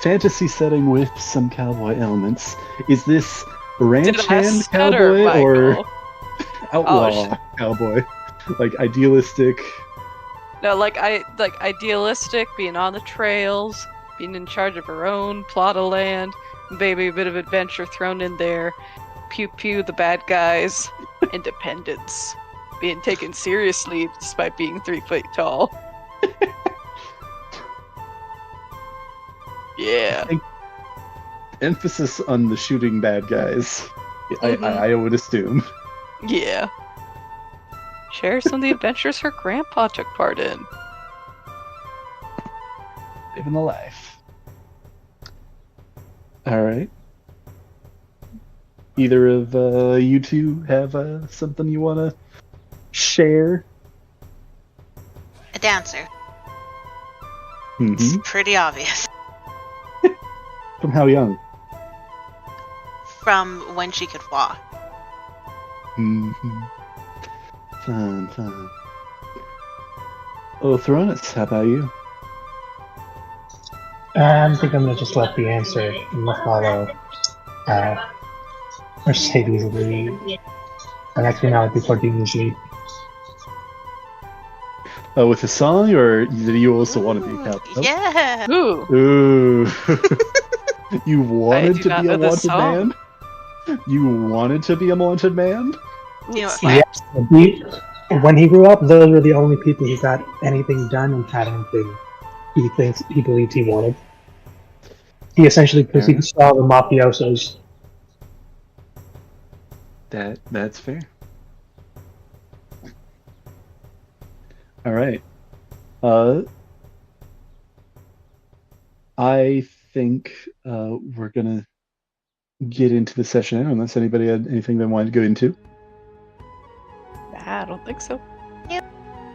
fantasy setting with some cowboy elements. Is this ranch Did I hand stutter, cowboy or Michael? outlaw cowboy? Like idealistic. No, like idealistic, being on the trails, being in charge of her own plot of land, maybe a bit of adventure thrown in there. Pew pew, the bad guys. Independence. Being taken seriously despite being 3 feet tall. Yeah. I think emphasis on the shooting bad guys. I would assume. Yeah. Share some of the adventures her grandpa took part in. Living the life. Alright. Either of you two have something you want to share? A dancer. Mm-hmm. It's pretty obvious. From how young? From when she could walk. Mm-hmm. Fun. Oh, Thronis, how about you? I think I'm gonna just let the answer follow Mercedes lead. And actually now before Dean's lead. With a song, or did you also want to be a cowboy? Yeah! Ooh. You wanted to not be a know this wanted song. man? You wanted to be a wanted man? You know, Slaps. When he grew up, those were the only people who got anything done and had anything he believed he wanted. He essentially, because he saw the mafiosos. That's fair. All right. I think we're gonna get into the session now, unless anybody had anything they wanted to go into. Nah, I don't think so.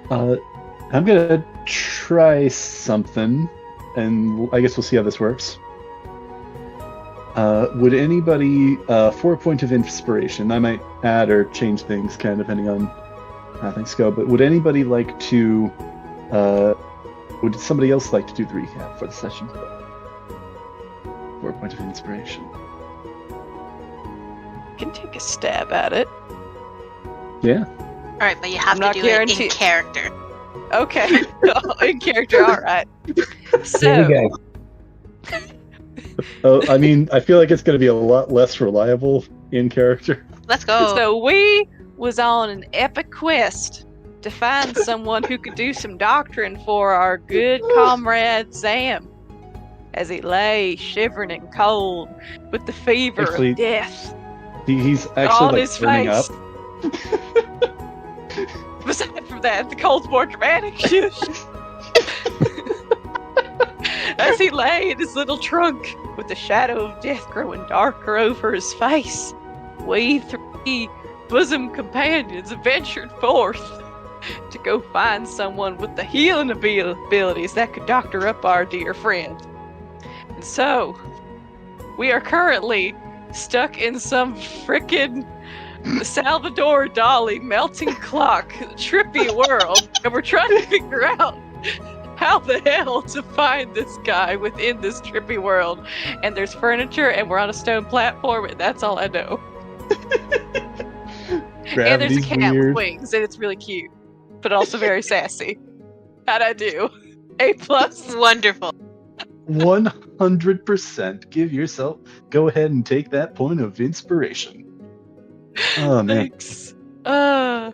I'm gonna try something, and I guess we'll see how this works. Would anybody, for a point of inspiration, I might add or change things kind of depending on how things go, but would anybody like to, would somebody else like to do the recap for the session? For a point of inspiration. Can take a stab at it. Yeah. Alright, but you have to do it in character. Okay. In character, alright. There we So, go. I mean, I feel like it's going to be a lot less reliable in character. Let's go. So we was on an epic quest to find someone who could do some doctrine for our good comrade Sam, as he lay shivering and cold with the fever of death He's on actually his burning face. up. Aside from that, the cold's more dramatic. As he lay in his little trunk, with the shadow of death growing darker over his face, we three bosom companions ventured forth to go find someone with the healing abilities that could doctor up our dear friend. And so, we are currently stuck in some frickin' Salvador Dali melting clock trippy world, and we're trying to figure out how the hell to find this guy within this trippy world. And there's furniture, and we're on a stone platform, and that's all I know. And there's a cat with wings, and it's really cute, but also very sassy. How'd I do? A+. Wonderful. 100%. Go ahead and take that point of inspiration. Oh, man. Thanks. I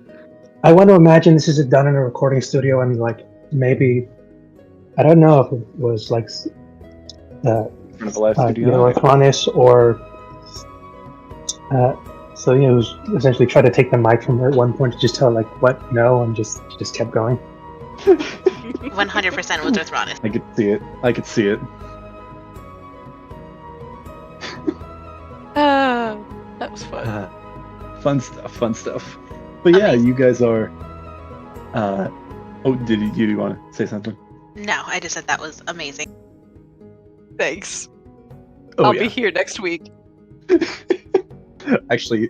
want to imagine this is done in a recording studio and like maybe I don't know if it was like Thronis or so it was essentially try to take the mic from her at one point to just tell like what no and just kept going. 100% was Thronis. I could see it. That was fun. Fun stuff. But yeah, you guys are. Did you want to say something? No, I just said that was amazing. Thanks. Oh, I'll be here next week. Actually,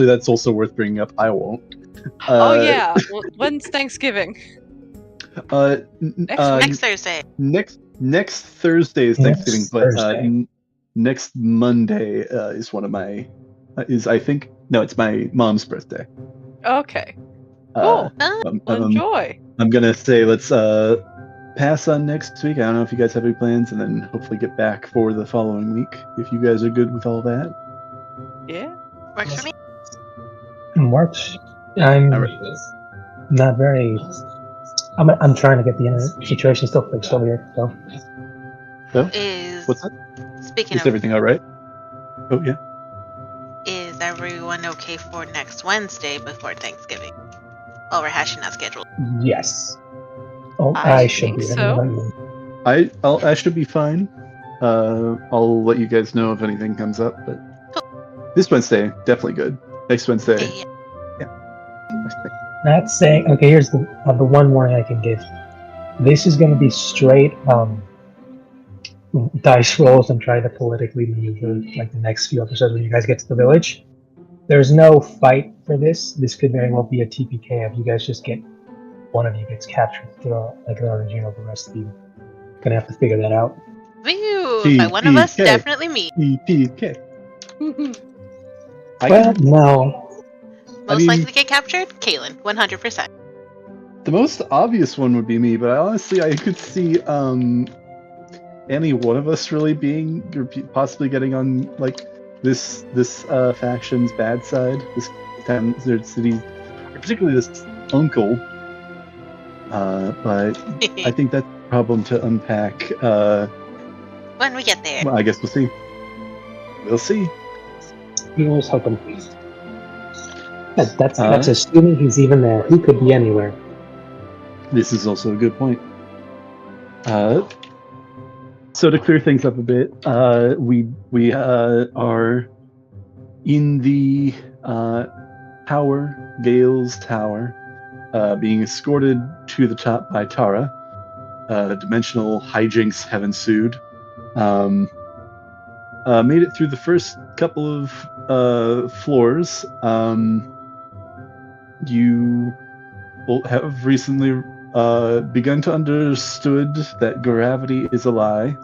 that's also worth bringing up. I won't. Yeah. When's Thanksgiving? Next Thursday. Next Next Thursday is Next Thanksgiving, Thursday. next Monday is one of my it's my mom's birthday. Okay. Cool. Enjoy. I'm gonna say let's pass on next week. I don't know if you guys have any plans, and then hopefully get back for the following week if you guys are good with all that. Yeah. Works for me. Works. I'm All right. not very. I'm trying to get the internet situation still fixed over here. So So, Is what's that? speaking Is of, everything all right? Oh yeah. is everyone okay for next Wednesday before Thanksgiving? While we're hashing out schedule. yes. Oh, I I should think be. so. I should be fine. I'll let you guys know if anything comes up, but this Wednesday definitely good. Next Wednesday, Yeah. That's saying. Okay, here's the one warning I can give. This is going to be straight dice rolls and try to politically maneuver like the next few episodes when you guys get to the village. There's no fight for this. This could very well be a TPK if you guys just get one of you gets captured through like the origin of the rest of you. Gonna have to figure that out. Woo! By one of us, TPK. definitely me. TPK. Well, no. Most likely to get captured, Kaylin, 100%. The most obvious one would be me, but honestly, I could see any one of us really being or possibly getting on like this faction's bad side. This town, their city, particularly this uncle. But I think that's a problem to unpack. When we get there. Well, I guess we'll see. We'll see. We always hope him. That's assuming he's even there. He could be anywhere. This is also a good point. So to clear things up a bit, we are in the tower, Gale's tower, being escorted to the top by Tara. Dimensional hijinks have ensued. Made it through the first couple of floors. You have recently begun to understood that gravity is a lie,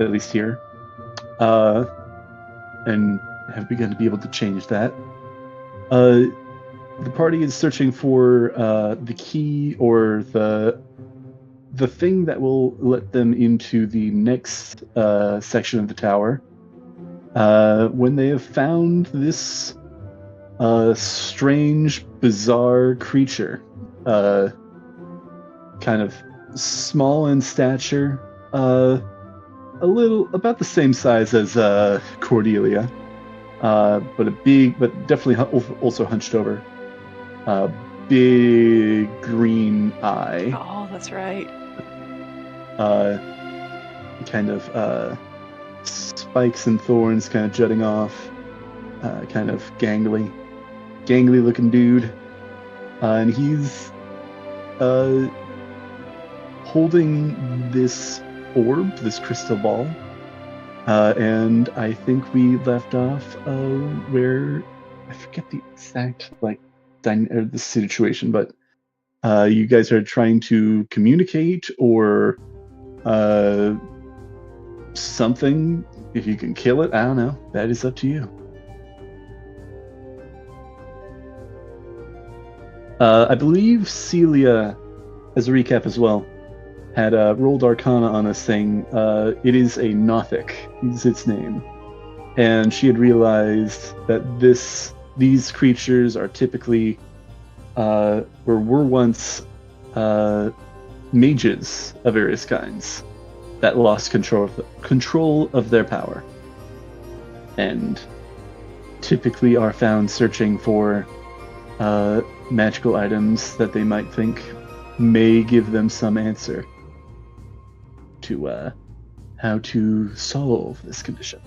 at least here, and have begun to be able to change that. The party is searching for the key or the thing that will let them into the next section of the tower. When they have found this strange, bizarre creature, kind of small in stature, a little about the same size as Cordelia, but definitely also hunched over. Big green eye. Oh, that's right. Kind of spikes and thorns kind of jutting off, kind of gangly looking dude, and he's holding this orb, this crystal ball, and I think we left off where I forget the exact the situation, but you guys are trying to communicate or something. If you can kill it, I don't know. That is up to you. I believe Celia, as a recap as well, had rolled Arcana on us saying it is a Nothic, is its name. And she had realized that these creatures are typically, or were once, mages of various kinds that lost control of their power. And typically are found searching for magical items that they might think may give them some answer to how to solve this condition.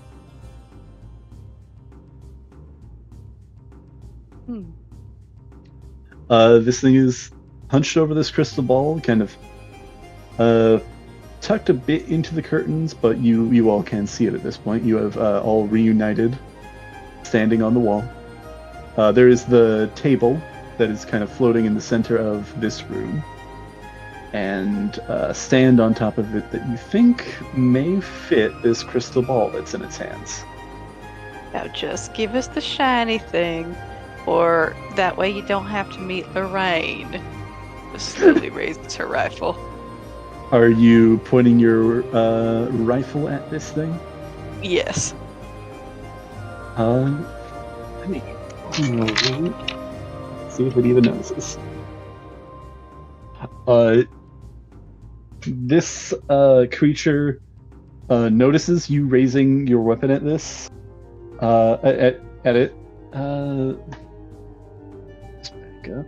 This thing is hunched over this crystal ball, kind of tucked a bit into the curtains, but you all can see it at this point. You have all reunited, standing on the wall. There is the table that is kind of floating in the center of this room. and stand on top of it that you think may fit this crystal ball that's in its hands. Now just give us the shiny thing, or that way you don't have to meet Lorraine. Slowly raises her rifle. Are you pointing your rifle at this thing? Yes. Let me see if it even notices. This creature notices you raising your weapon at this. At it. Let's back up.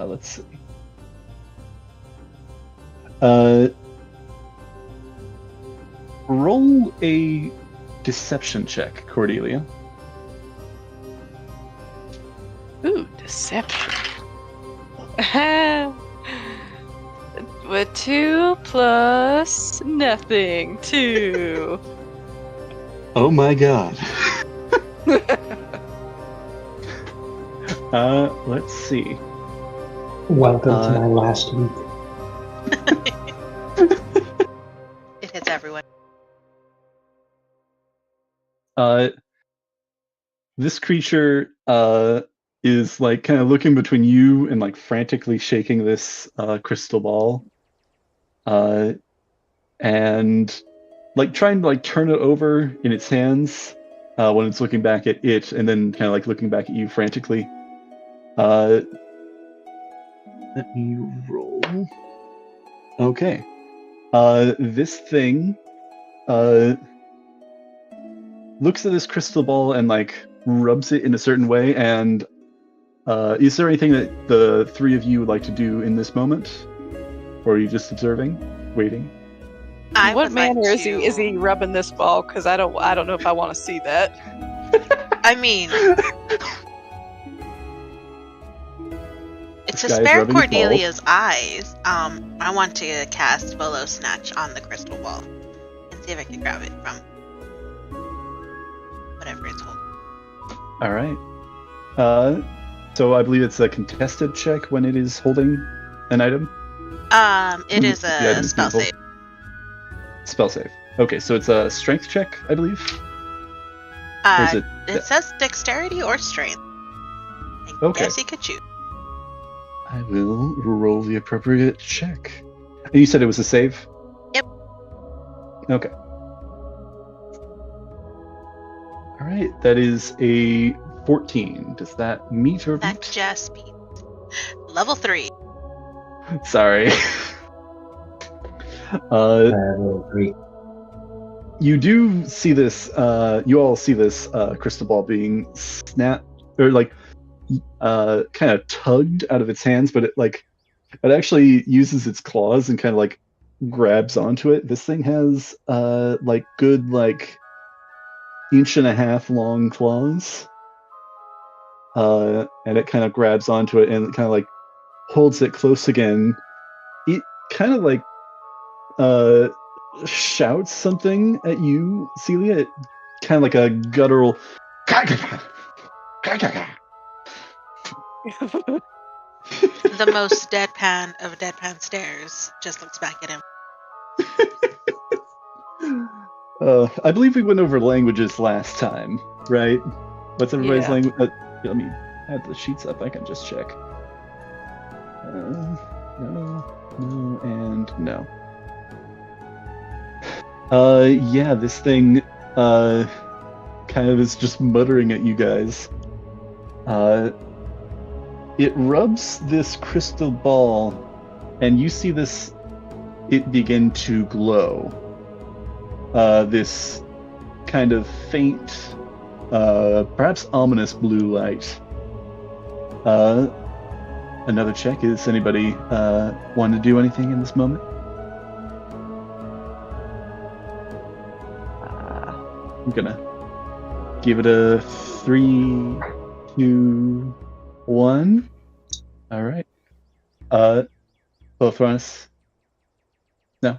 Let's see. Roll a deception check, Cordelia. Ooh, deception. With 2 plus nothing. 2. Oh my god. Let's see. Welcome to my last week. It hits everyone. This creature is like kind of looking between you and like frantically shaking this crystal ball, and like trying to like turn it over in its hands when it's looking back at it, and then kind of like looking back at you frantically. Let me roll. Okay. This thing looks at this crystal ball and like rubs it in a certain way. And is there anything that the three of you would like to do in this moment, or are you just observing, waiting? What manner is he rubbing this ball? Because I don't know if I want to see that. I mean, to spare Cordelia's eyes, I want to cast Volo Snatch on the crystal ball and see if I can grab it from whatever it's holding. All right. So I believe it's a contested check when it is holding an item. It is a spell save. Spell save. Okay, so it's a strength check, I believe. Or is it says dexterity or strength. I guess you could choose. I will roll the appropriate check. And you said it was a save? Yep. Okay. All right, that is a 14. Does that meet or beat? That just beats. Level 3. Sorry. Level 3. You do see this, you all see this crystal ball being snapped, or like, kind of tugged out of its hands, but it actually uses its claws and kind of like grabs onto it. This thing has like good like 1.5-inch long claws, and it kind of grabs onto it and it kind of like holds it close again. It kind of like shouts something at you, Celia. It kind of like a guttural the most deadpan of deadpan stares just looks back at him. I believe we went over languages last time, right? What's everybody's language? Let me add the sheets up. I can just check. No, and no. Yeah, this thing kind of is just muttering at you guys. It rubs this crystal ball, and you see it begin to glow. This kind of faint, perhaps ominous blue light. Another check. Is anybody want to do anything in this moment? I'm gonna give it a 3, 2, 1. All right. Both runs. No.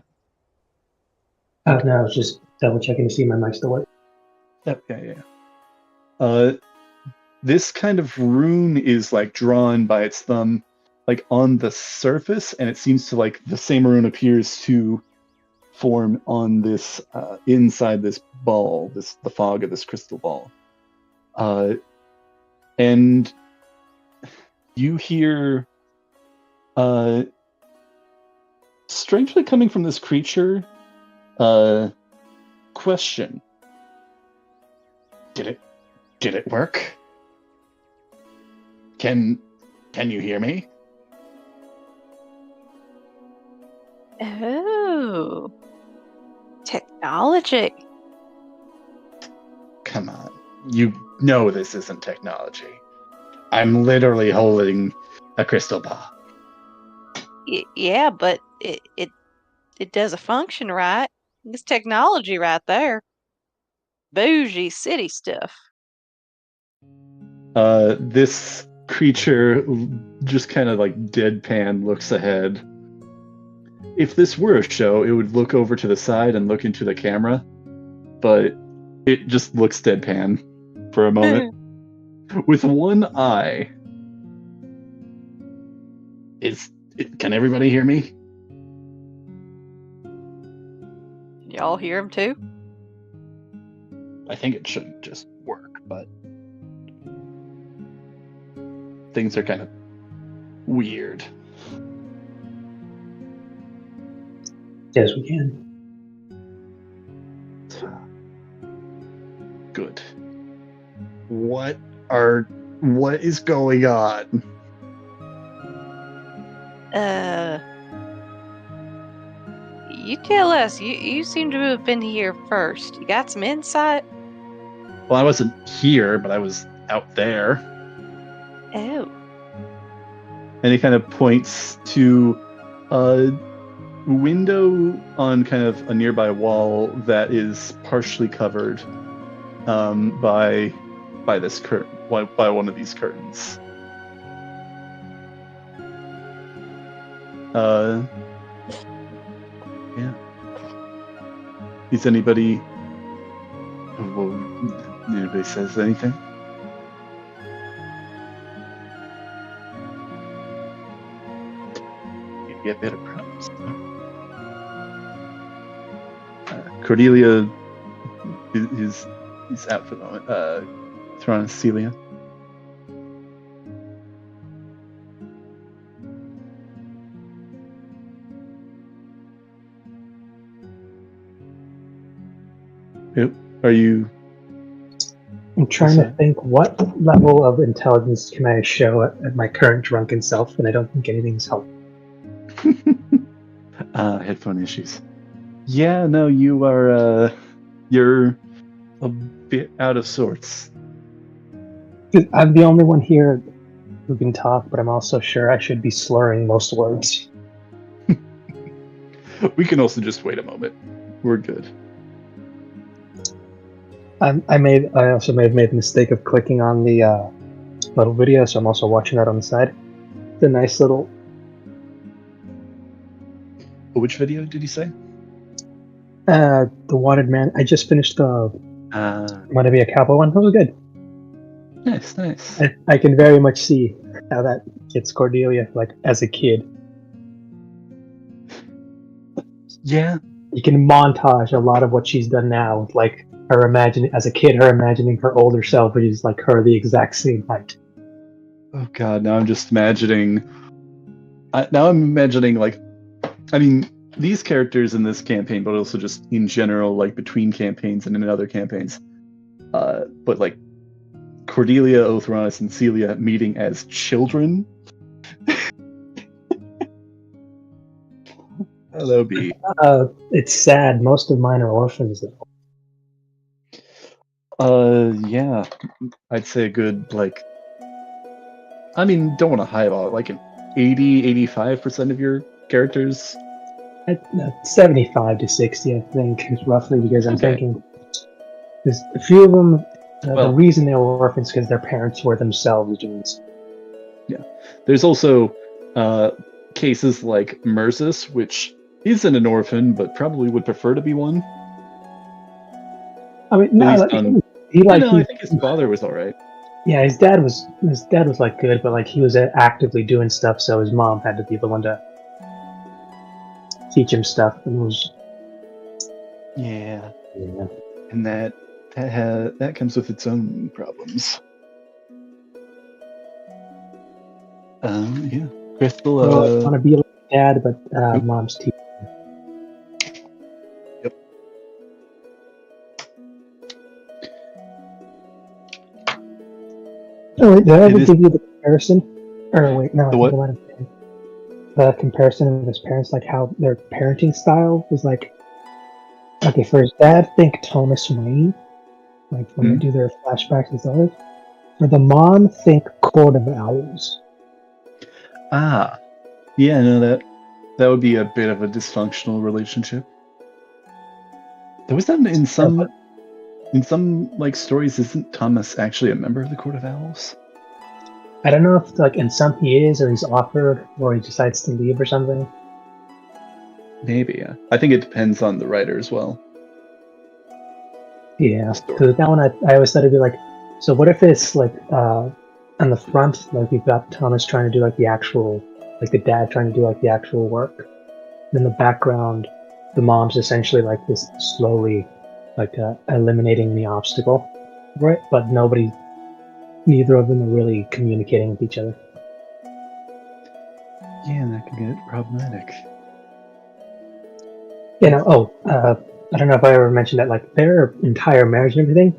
No, I was just double checking to see my mic still work. Yeah. This kind of rune is like drawn by its thumb, like on the surface, and it seems to like the same rune appears to form on this inside this ball, the fog of this crystal ball, and you hear, strangely coming from this creature, question: Did it work? Can you hear me? Oh, technology. Come on. You know this isn't technology. I'm literally holding a crystal ball. Yeah, but it does a function, right? It's technology right there. Bougie city stuff. This creature just kind of like deadpan looks ahead. If this were a show, it would look over to the side and look into the camera, but it just looks deadpan for a moment. With one eye. Can everybody hear me? Y'all hear him too? I think it shouldn't just work, but things are kind of weird. Yes, we can. Good. What is going on? You tell us. You seem to have been here first. You got some insight? Well, I wasn't here, but I was out there. Oh. And he kind of points to a window on kind of a nearby wall that is partially covered by this curtain, by one of these curtains. Yeah. Is anybody says anything? You get better problems. Cordelia is out for the moment. Thrawn and Celia. Are you? I'm trying to think what level of intelligence can I show at my current drunken self, and I don't think anything's helpful. Headphone issues. Yeah, no, you are. You're a bit out of sorts. I'm the only one here who can talk, but I'm also sure I should be slurring most words. We can also just wait a moment. We're good. I also may have made the mistake of clicking on the little video, so I'm also watching that on the side. It's a nice little. Which video did you say? The Wanted Man. I just finished the Want to Be a Cowboy one. It was good. Nice. I can very much see how that gets Cordelia, like, as a kid. Yeah. You can montage a lot of what she's done now, with, like, her imagining her older self, which is like her the exact same height. Oh god, now I'm just imagining. I'm imagining, like, I mean, these characters in this campaign, but also just in general, like between campaigns and in other campaigns. But like Cordelia, Othronus, and Celia meeting as children. That would be. It's sad. Most of mine are orphans, though. Yeah, I'd say a good, like, I mean, don't want to highball it, like an 85% of your characters. 75 to 60, I think, is roughly, because I'm thinking there's a few of them. The reason they were orphans because their parents were themselves Jews. Yeah, there's also cases like Merzus, which isn't an orphan, but probably would prefer to be one. I mean, no, He like I he think his father was all right. yeah, his dad was like good, but like he was actively doing stuff, so his mom had to be the one to teach him stuff, and it was Yeah, yeah. and that comes with its own problems. Yeah, Crystal. Want to be like dad, but Oop. mom's teaching. Yep. Oh wait, did I ever It is- give you the comparison? Or wait, no, I The think what? I might have been. The comparison of his parents, like how their parenting style was like. Okay, for his dad, think Thomas Wayne, like when they do their flashbacks and stuff. For the mom, think Court of Owls. Ah, yeah, no, that would be a bit of a dysfunctional relationship. There was that in some like stories. Isn't Thomas actually a member of the Court of Owls? I don't know if like in some he is, or he's offered, or he decides to leave or something. Maybe. Yeah. I think it depends on the writer as well. Yeah, Story. because that one I always thought it'd be like, so what if it's like on the front, like we've got Thomas trying to do like the actual, like the dad trying to do like the actual work. In the background, the mom's essentially like this slowly, like eliminating any obstacle, right? But neither of them are really communicating with each other. Yeah, that could get problematic. You know, I don't know if I ever mentioned that, like their entire marriage and everything,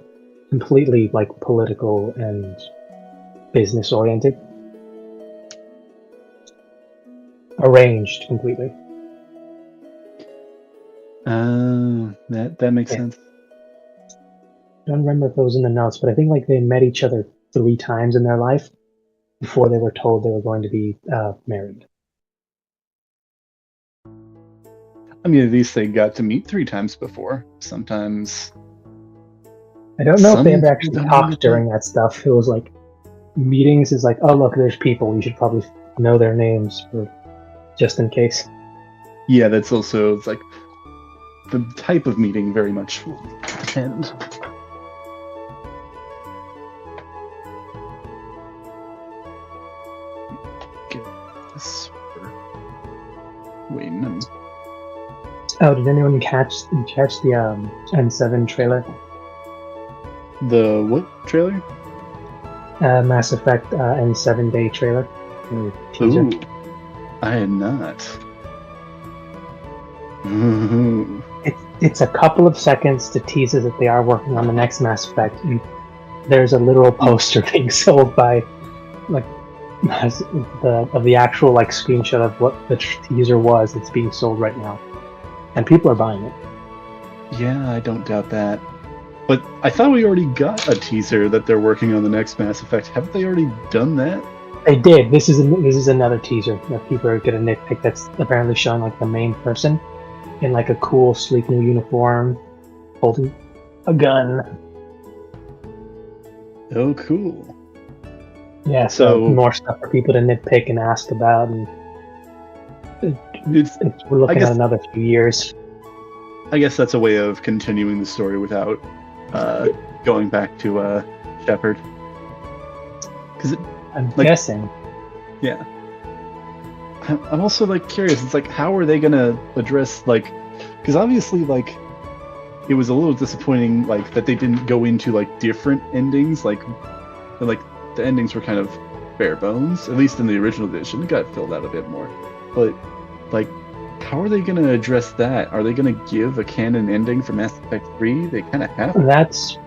completely like political and business oriented, arranged completely. That makes Yeah. sense. I don't remember if it was in the notes, but I think like they met each other 3 times in their life before they were told they were going to be married. I mean, at least they got to meet 3 times before. Sometimes. I don't know if they Some ever actually don't talked get during that stuff. It was like meetings is like, oh look, there's people. You should probably know their names for just in case. Yeah, that's also it's like the type of meeting very much will depend. Get this for Wayne. Oh, did anyone catch the N7 trailer? The what trailer? Mass Effect N7 day trailer. Teaser. Ooh, I had not. Ooh. It's a couple of seconds to tease us that they are working on the next Mass Effect, and there's a literal poster being sold by, like, of the actual like screenshot of what the teaser was. It's being sold right now, and people are buying it. Yeah, I don't doubt that. But I thought we already got a teaser that they're working on the next Mass Effect. Haven't they already done that? They did. This is another teaser that people are gonna nitpick. That's apparently showing like the main person in like a cool, sleek new uniform, holding a gun. Oh, cool. Yeah, so more stuff for people to nitpick and ask about, and we're looking at another few years. I guess that's a way of continuing the story without going back to Shepard. Because I'm guessing. Yeah. I'm also like curious. It's like, how are they gonna address like? Because obviously, like, it was a little disappointing, like that they didn't go into like different endings. Like the endings were kind of bare bones. At least in the original edition, it got filled out a bit more. But like, how are they gonna address that? Are they gonna give a canon ending for Mass Effect 3? They kind of have to. That's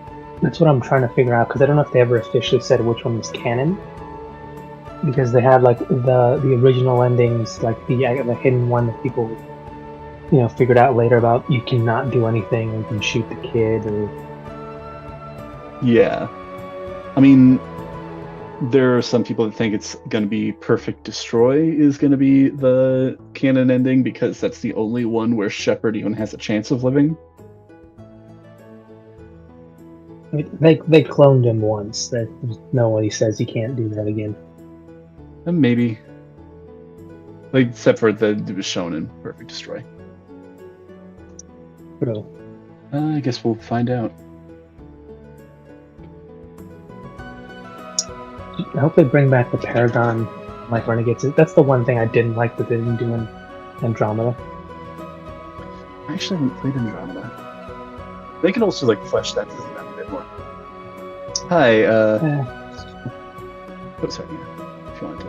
what I'm trying to figure out, because I don't know if they ever officially said which one was canon. Because they had like the original endings, like the hidden one that people, figured out later about you cannot do anything, or you can shoot the kid, or Yeah, I mean, there are some people that think it's going to be Perfect Destroy is going to be the canon ending because that's the only one where Shepard even has a chance of living. I mean, they cloned him once. There's nobody says he can't do that again. And maybe, like, except for it was shown in Perfect Destroy. Bro. I guess we'll find out. I hope they bring back the Paragon, like Renegades. That's the one thing I didn't like that they didn't do in Andromeda. I actually haven't played Andromeda. They could also like flesh that system out a bit more. Hi, oh sorry, yeah, if you want to.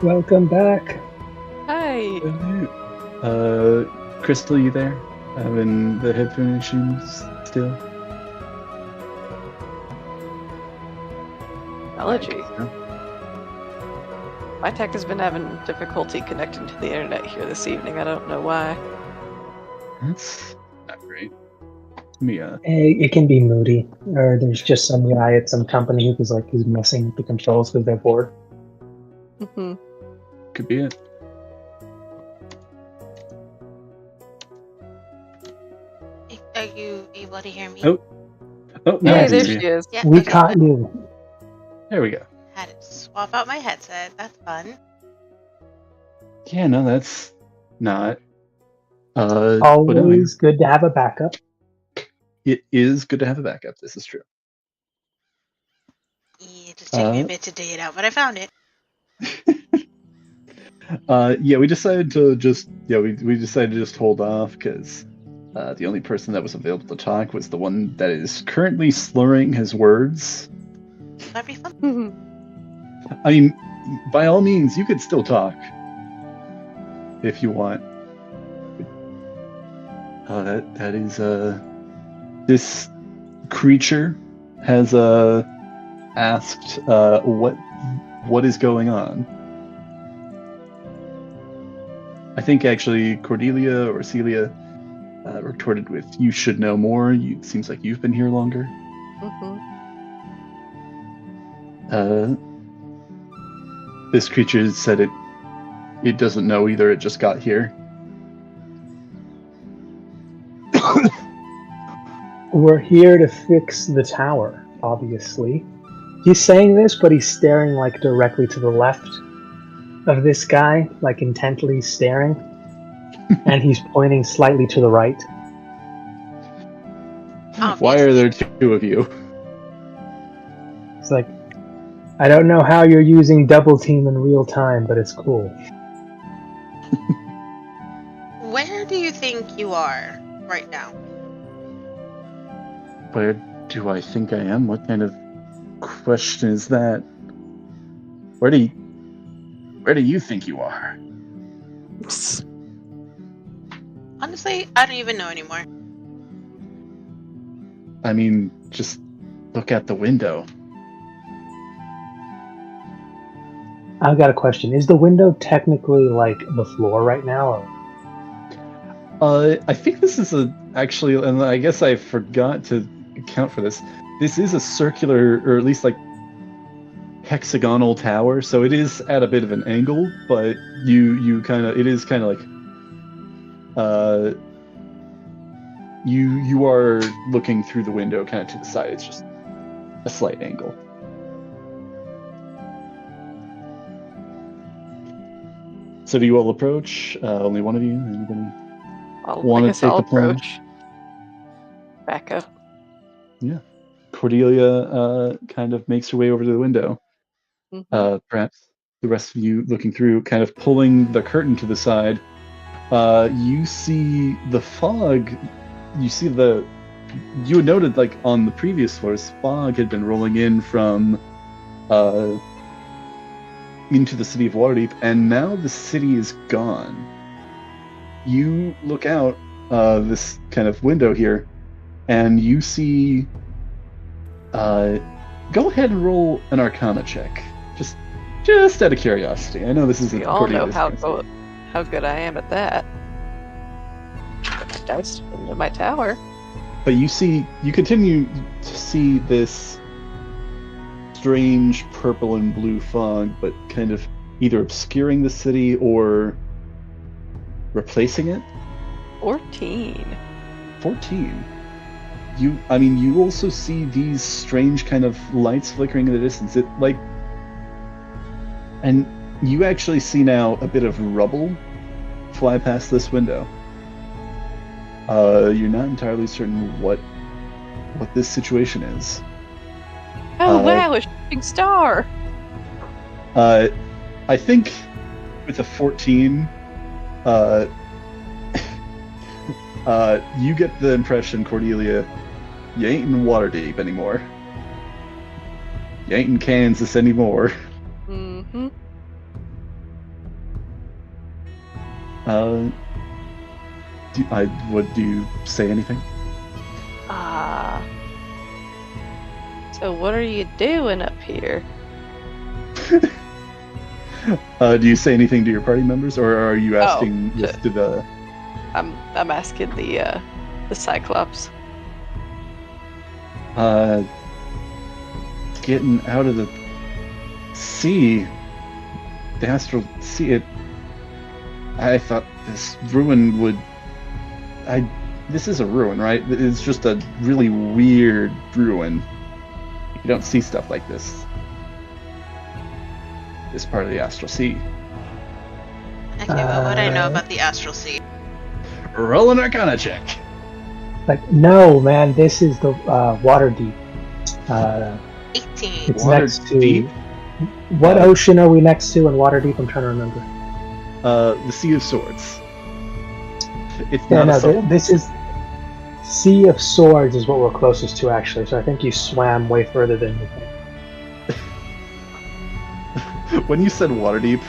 Welcome back. Hi. Crystal, you there? Having the headphone issues still? Technology. My tech has been having difficulty connecting to the internet here this evening. I don't know why. That's not great. Mia. It can be moody, or there's just some guy at some company who's messing with the controls because they're bored. Mm-hmm. Could be it. Are you able to hear me? Oh, no, Hey, I there can see she you. is. Yeah, We okay, caught good. you. There we go. Had to swap out my headset. That's fun. Yeah, no, that's not. But no, Always good to have a backup. it is good to have a backup. This is true. Yeah, it just took me a bit to dig it out, but I found it. Yeah, we decided to just we decided to just hold off because the only person that was available to talk was the one that is currently slurring his words. That'd be fun. I mean, by all means, you could still talk if you want. That is this creature has asked what is going on. I think actually Cordelia or Celia retorted with, "You should know more. It seems like you've been here longer." This creature said it doesn't know either. It just got here. We're here to fix the tower, obviously. He's saying this, but he's staring directly to the left of this guy, intently staring. And he's pointing slightly to the right. Why are there two of you? It's I don't know how you're using double team in real time, but it's cool. Where do you think you are right now? Where do I think I am? What kind of question is that? Where do you think you are? Honestly, I don't even know anymore. I mean, just look out the window. I've got a question. Is the window technically the floor right now? Or? I think this is actually, and I guess I forgot to account for this. This is a circular, or at least hexagonal tower, so it is at a bit of an angle, but you kind of, it is kind of you are looking through the window kind of to the side. It's just a slight angle. So do you all approach? Only one of you? Anybody want to take the plunge? Approach. Back up. Yeah. Cordelia kind of makes her way over to the window. Perhaps the rest of you looking through, kind of pulling the curtain to the side. You see the fog. You see you had noted on the previous floors, fog had been rolling in from into the city of Waterdeep, and now the city is gone. You look out this kind of window here, and you see. Go ahead and roll an Arcana check, just out of curiosity. I know this isn't. We all know how good I am at that. Dice into my tower. But you continue to see this strange purple and blue fog, but kind of either obscuring the city or replacing it. 14. 14. You also see these strange kind of lights flickering in the distance. And you actually see now a bit of rubble fly past this window. You're not entirely certain what this situation is. Oh wow, Big star. I think with a 14, you get the impression, Cordelia, you ain't in Waterdeep anymore. You ain't in Kansas anymore. Mm-hmm. Would you say anything? So what are you doing up here? Do you say anything to your party members, or are you asking Oh, just to the? I'm asking the Cyclops. Getting out of the sea, the astral sea. I thought this ruin would. This is a ruin, right? It's just a really weird ruin. You don't see stuff like this. This part of the astral sea. Okay, what would I know about the Astral Sea? Roll an Arcana check. Like, no, man, this is the Waterdeep. 18. It's next to. Waterdeep? What ocean are we next to in Waterdeep? I'm trying to remember. The Sea of Swords. It's Yeah, not a no, salt. this is Sea of Swords is what we're closest to, actually. So I think you swam way further than you think. When you said Waterdeep,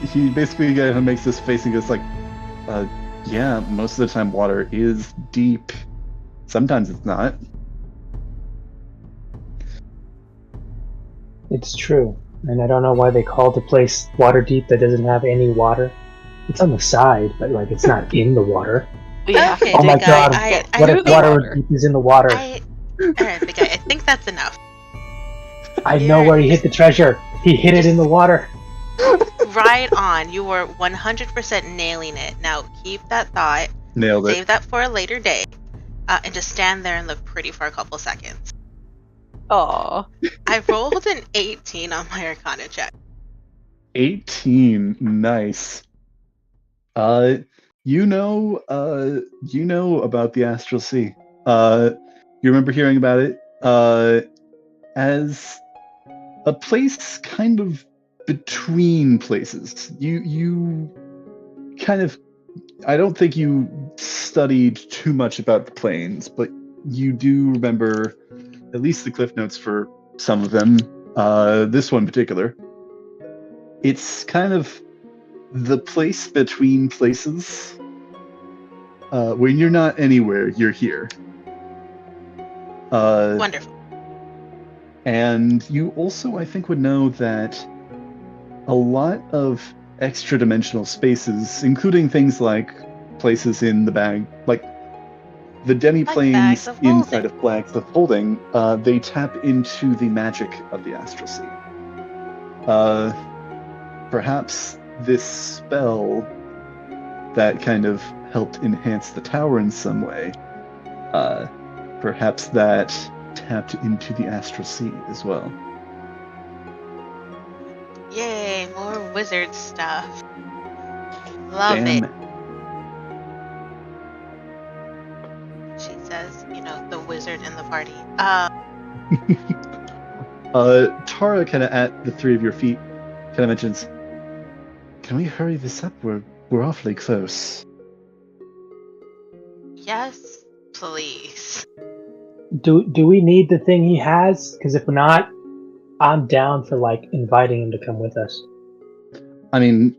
he basically kind of makes this face and goes like, yeah, most of the time water is deep. Sometimes it's not. It's true, and I don't know why they call the place Waterdeep that doesn't have any water. It's on the side, but like it's not in the water. We have Okay, to Oh my big guy, god! I What do if the water. Waterdeep is in the water? Alright, big guy, I think that's enough. I know where he hid the treasure. He hid it in the water. Right on. You were 100% nailing it. Now keep that thought. Nailed it. Save that for a later day. And just stand there and look pretty for a couple seconds. Aw. I rolled an 18 on my Arcana check. 18. Nice. You know about the Astral Sea. You remember hearing about it as a place kind of between places. You kind of, I don't think you studied too much about the planes, but you do remember at least the cliff notes for some of them. This one in particular. It's kind of the place between places. When you're not anywhere, you're here. Wonderful. And you also, I think, would know that a lot of extra-dimensional spaces, including things like places in the bag, like the demi-planes bags of holding. inside of bags of holding, they tap into the magic of the Astral Sea. Perhaps this spell that kind of helped enhance the tower in some way, perhaps that tapped into the Astral Sea as well. Yay, more wizard stuff. Love Damn it. She says, the wizard in the party. Tara kind of at the three of your feet kind of mentions, can we hurry this up? We're awfully close. Yes, please. Do we need the thing he has? Because if not, I'm down for like inviting him to come with us. I mean,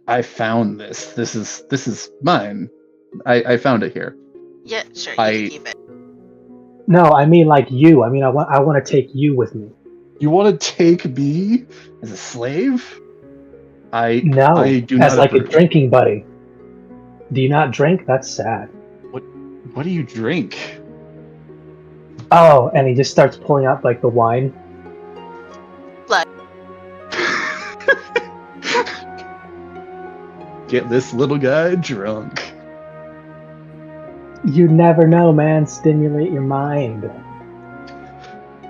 I found this. This is mine. I found it here. Yeah, sure, you can keep it. No, I mean like you. I mean I want to take you with me. You want to take me as a slave? No, I do as not like approve. a drinking buddy. Do you not drink? That's sad. What do you drink? Oh, and he just starts pulling out like the wine. Get this little guy drunk. You never know, man. Stimulate your mind.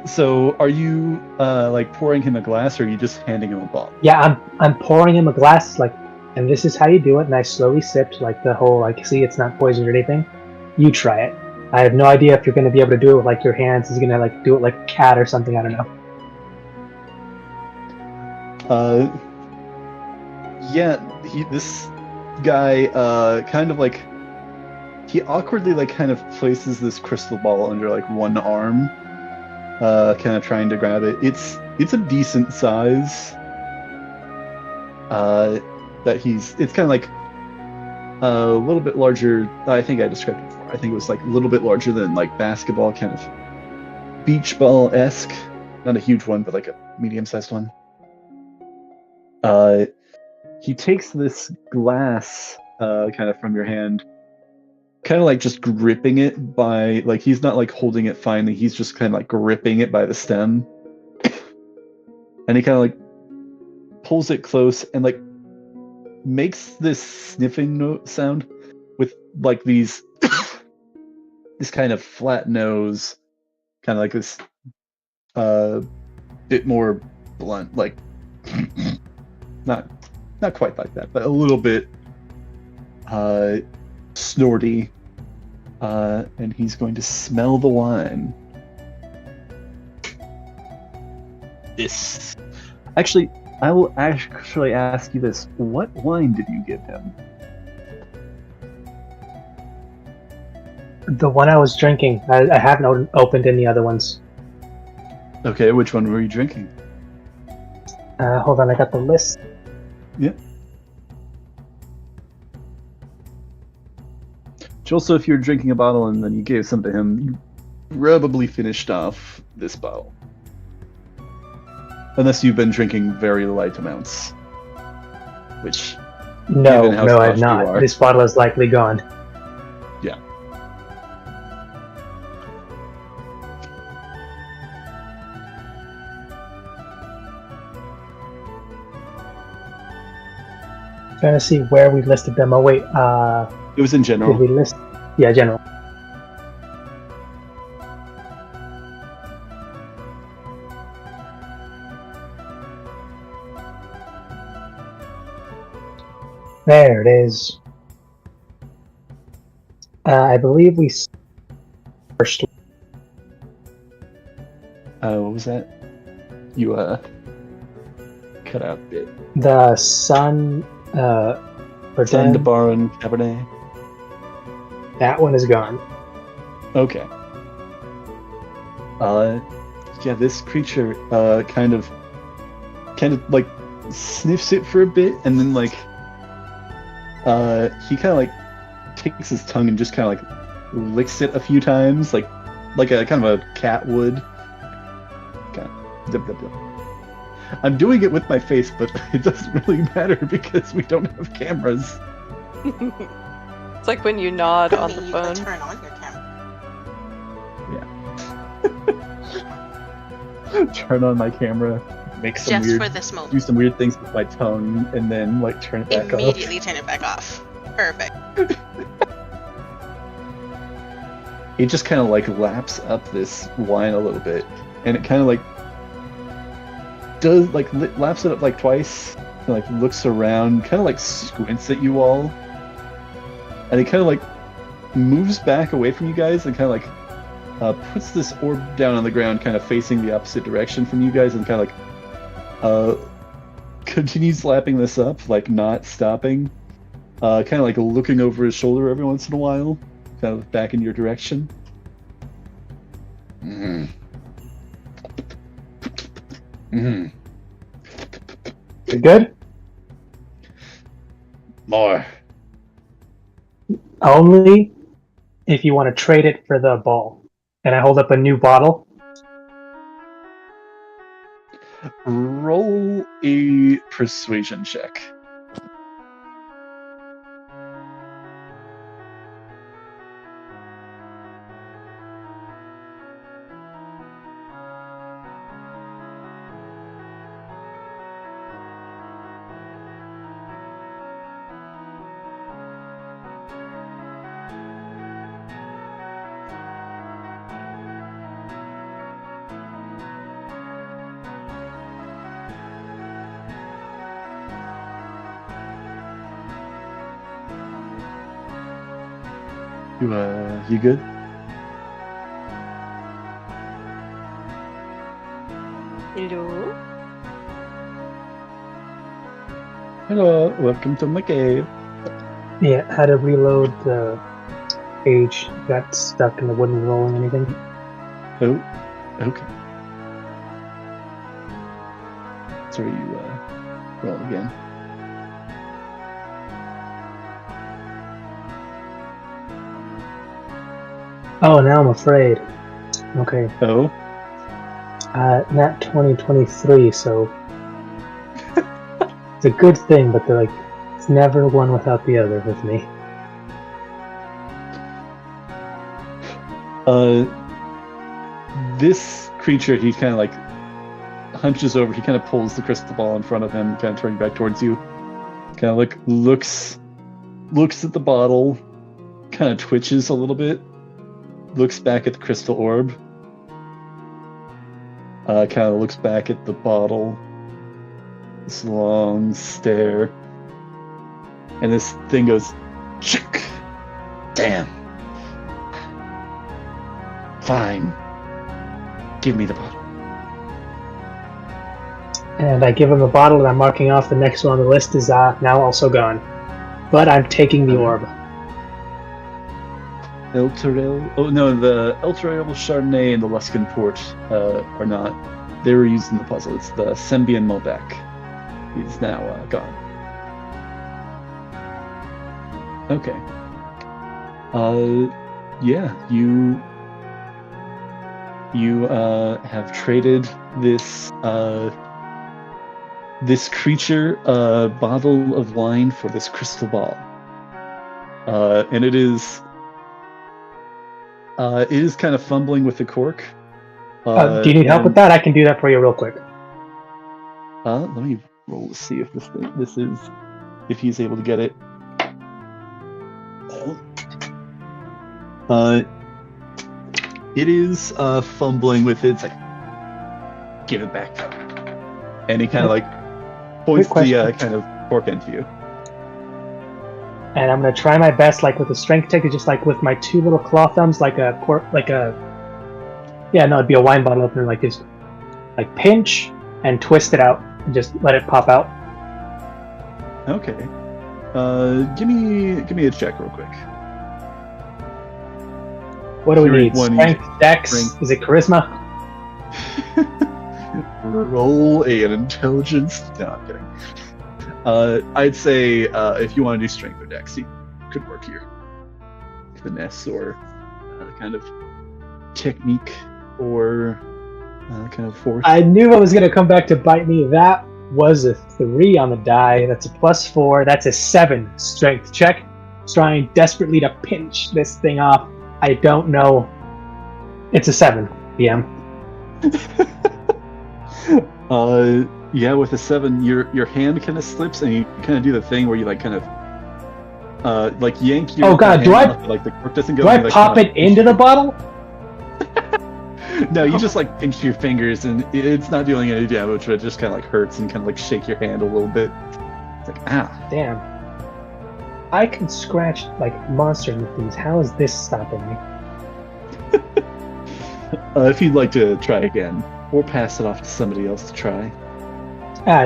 So, are you like pouring him a glass, or are you just handing him a bottle? Yeah, I'm pouring him a glass, like, and this is how you do it. And I slowly sipped, like the whole, like, see, it's not poison or anything. You try it. I have no idea if you're gonna be able to do it with like your hands. He's gonna like do it like a cat or something. I don't know. Yeah, this guy, kind of like, he awkwardly like kind of places this crystal ball under like one arm, kind of trying to grab it. It's a decent size. It's kind of like a little bit larger. I think I described it before. I think it was like a little bit larger than like basketball, kind of beach ball-esque. Not a huge one, but like a medium-sized one. He takes this glass, kind of from your hand, kind of like just gripping it by, like, he's not like holding it finely, he's just kind of like gripping it by the stem. And he kind of like pulls it close and like makes this sniffing note sound with like these this kind of flat nose, kind of like this bit more blunt, like not quite like that, but a little bit snorty, and he's going to smell the wine. Actually, I will actually ask you this: what wine did you give him? The one I was drinking. I haven't opened any other ones. Okay, which one were you drinking? Hold on, I got the list. Yeah. Also, if you're drinking a bottle and then you gave some to him, you probably finished off this bottle. Unless you've been drinking very light amounts. Which... No, given how no, I've soft you not. are- This bottle is likely gone. Yeah. Trying to see where we listed them. Oh wait, It was in did general. we list? Yeah, general. There it is. I believe we first. What was that? You, cut out a bit. The Sun, Sun de Baron Cabernet. that one is gone. Okay. Yeah, this creature, kind of like sniffs it for a bit, and then like, he kind of like takes his tongue and just kind of like licks it a few times, like a kind of a cat would. Okay. Zip, zip, zip. I'm doing it with my face, but it doesn't really matter because we don't have cameras. It's like when you nod on the You phone. could turn on your camera. Turn on my camera, make some Just weird, for this do moment. some weird things with my tongue, and then like turn it back off. Immediately turn it back off. Perfect. It just kind of like laps up this wine a little bit, and it kind of like does like laps it up like twice, and like looks around, kind of like squints at you all, and it kind of like moves back away from you guys and kind of like puts this orb down on the ground, kind of facing the opposite direction from you guys, and kind of like continues lapping this up, like not stopping, kind of like looking over his shoulder every once in a while, kind of back in your direction. Mm. Mm. You good? More. Only if you want to trade it for the ball. And I hold up a new bottle. Roll a persuasion check. You good? Hello? Hello, welcome to my cave. Yeah, had to reload the page. Got stuck in the wooden roll and anything. Oh, okay. So you roll again. Oh, now I'm afraid. Okay. Oh, Nat 2023, so it's a good thing, but they're like, it's never one without the other with me. This creature, he kind of like hunches over. He kind of pulls the crystal ball in front of him, kind of turning back towards you. Kind of like looks at the bottle, kind of twitches a little bit, looks back at the crystal orb, kind of looks back at the bottle. This long stare, and this thing goes, chick. Damn. Fine. Give me the bottle. And I give him the bottle, and I'm marking off the next one on the list is now also gone. But I'm taking the orb. El Terrell. Oh no, the El Terrell Chardonnay and the Luskin Port are not. They were used in the puzzle. It's the Sembian Malbec. He's now gone. Okay. Yeah, you have traded this this creature a bottle of wine for this crystal ball, and it is kind of fumbling with the cork. Do you need help with that? I can do that for you real quick. Let me roll to see if if he's able to get it. It is fumbling with it. It's like, give it back. And he kind of like points the kind of cork end to you. And I'm gonna try my best, like with a strength check, just like with my two little claw thumbs, it'd be a wine bottle opener, like this, like pinch and twist it out and just let it pop out. Okay. Give me a check real quick. What do we need? Strength, dex, is it charisma? Roll an intelligence. No, I'm kidding. I'd say if you want to do strength or dex, you could work here. Finesse or kind of technique or kind of force. I knew it was going to come back to bite me. That was a 3 on the die. That's a +4. That's a 7 strength check. Trying desperately to pinch this thing off. I don't know. It's a 7, PM. Yeah, with a 7, your hand kind of slips, and you kind of do the thing where you like kind of like yank your. Oh god, do I like the cork doesn't go? Do I like, pop it into the bottle? No, you just like pinch your fingers, and it's not doing any damage. But it just kind of like hurts, and kind of like shake your hand a little bit. It's like Damn. I can scratch like monsters with these. How is this stopping me? If you'd like to try again, or pass it off to somebody else to try.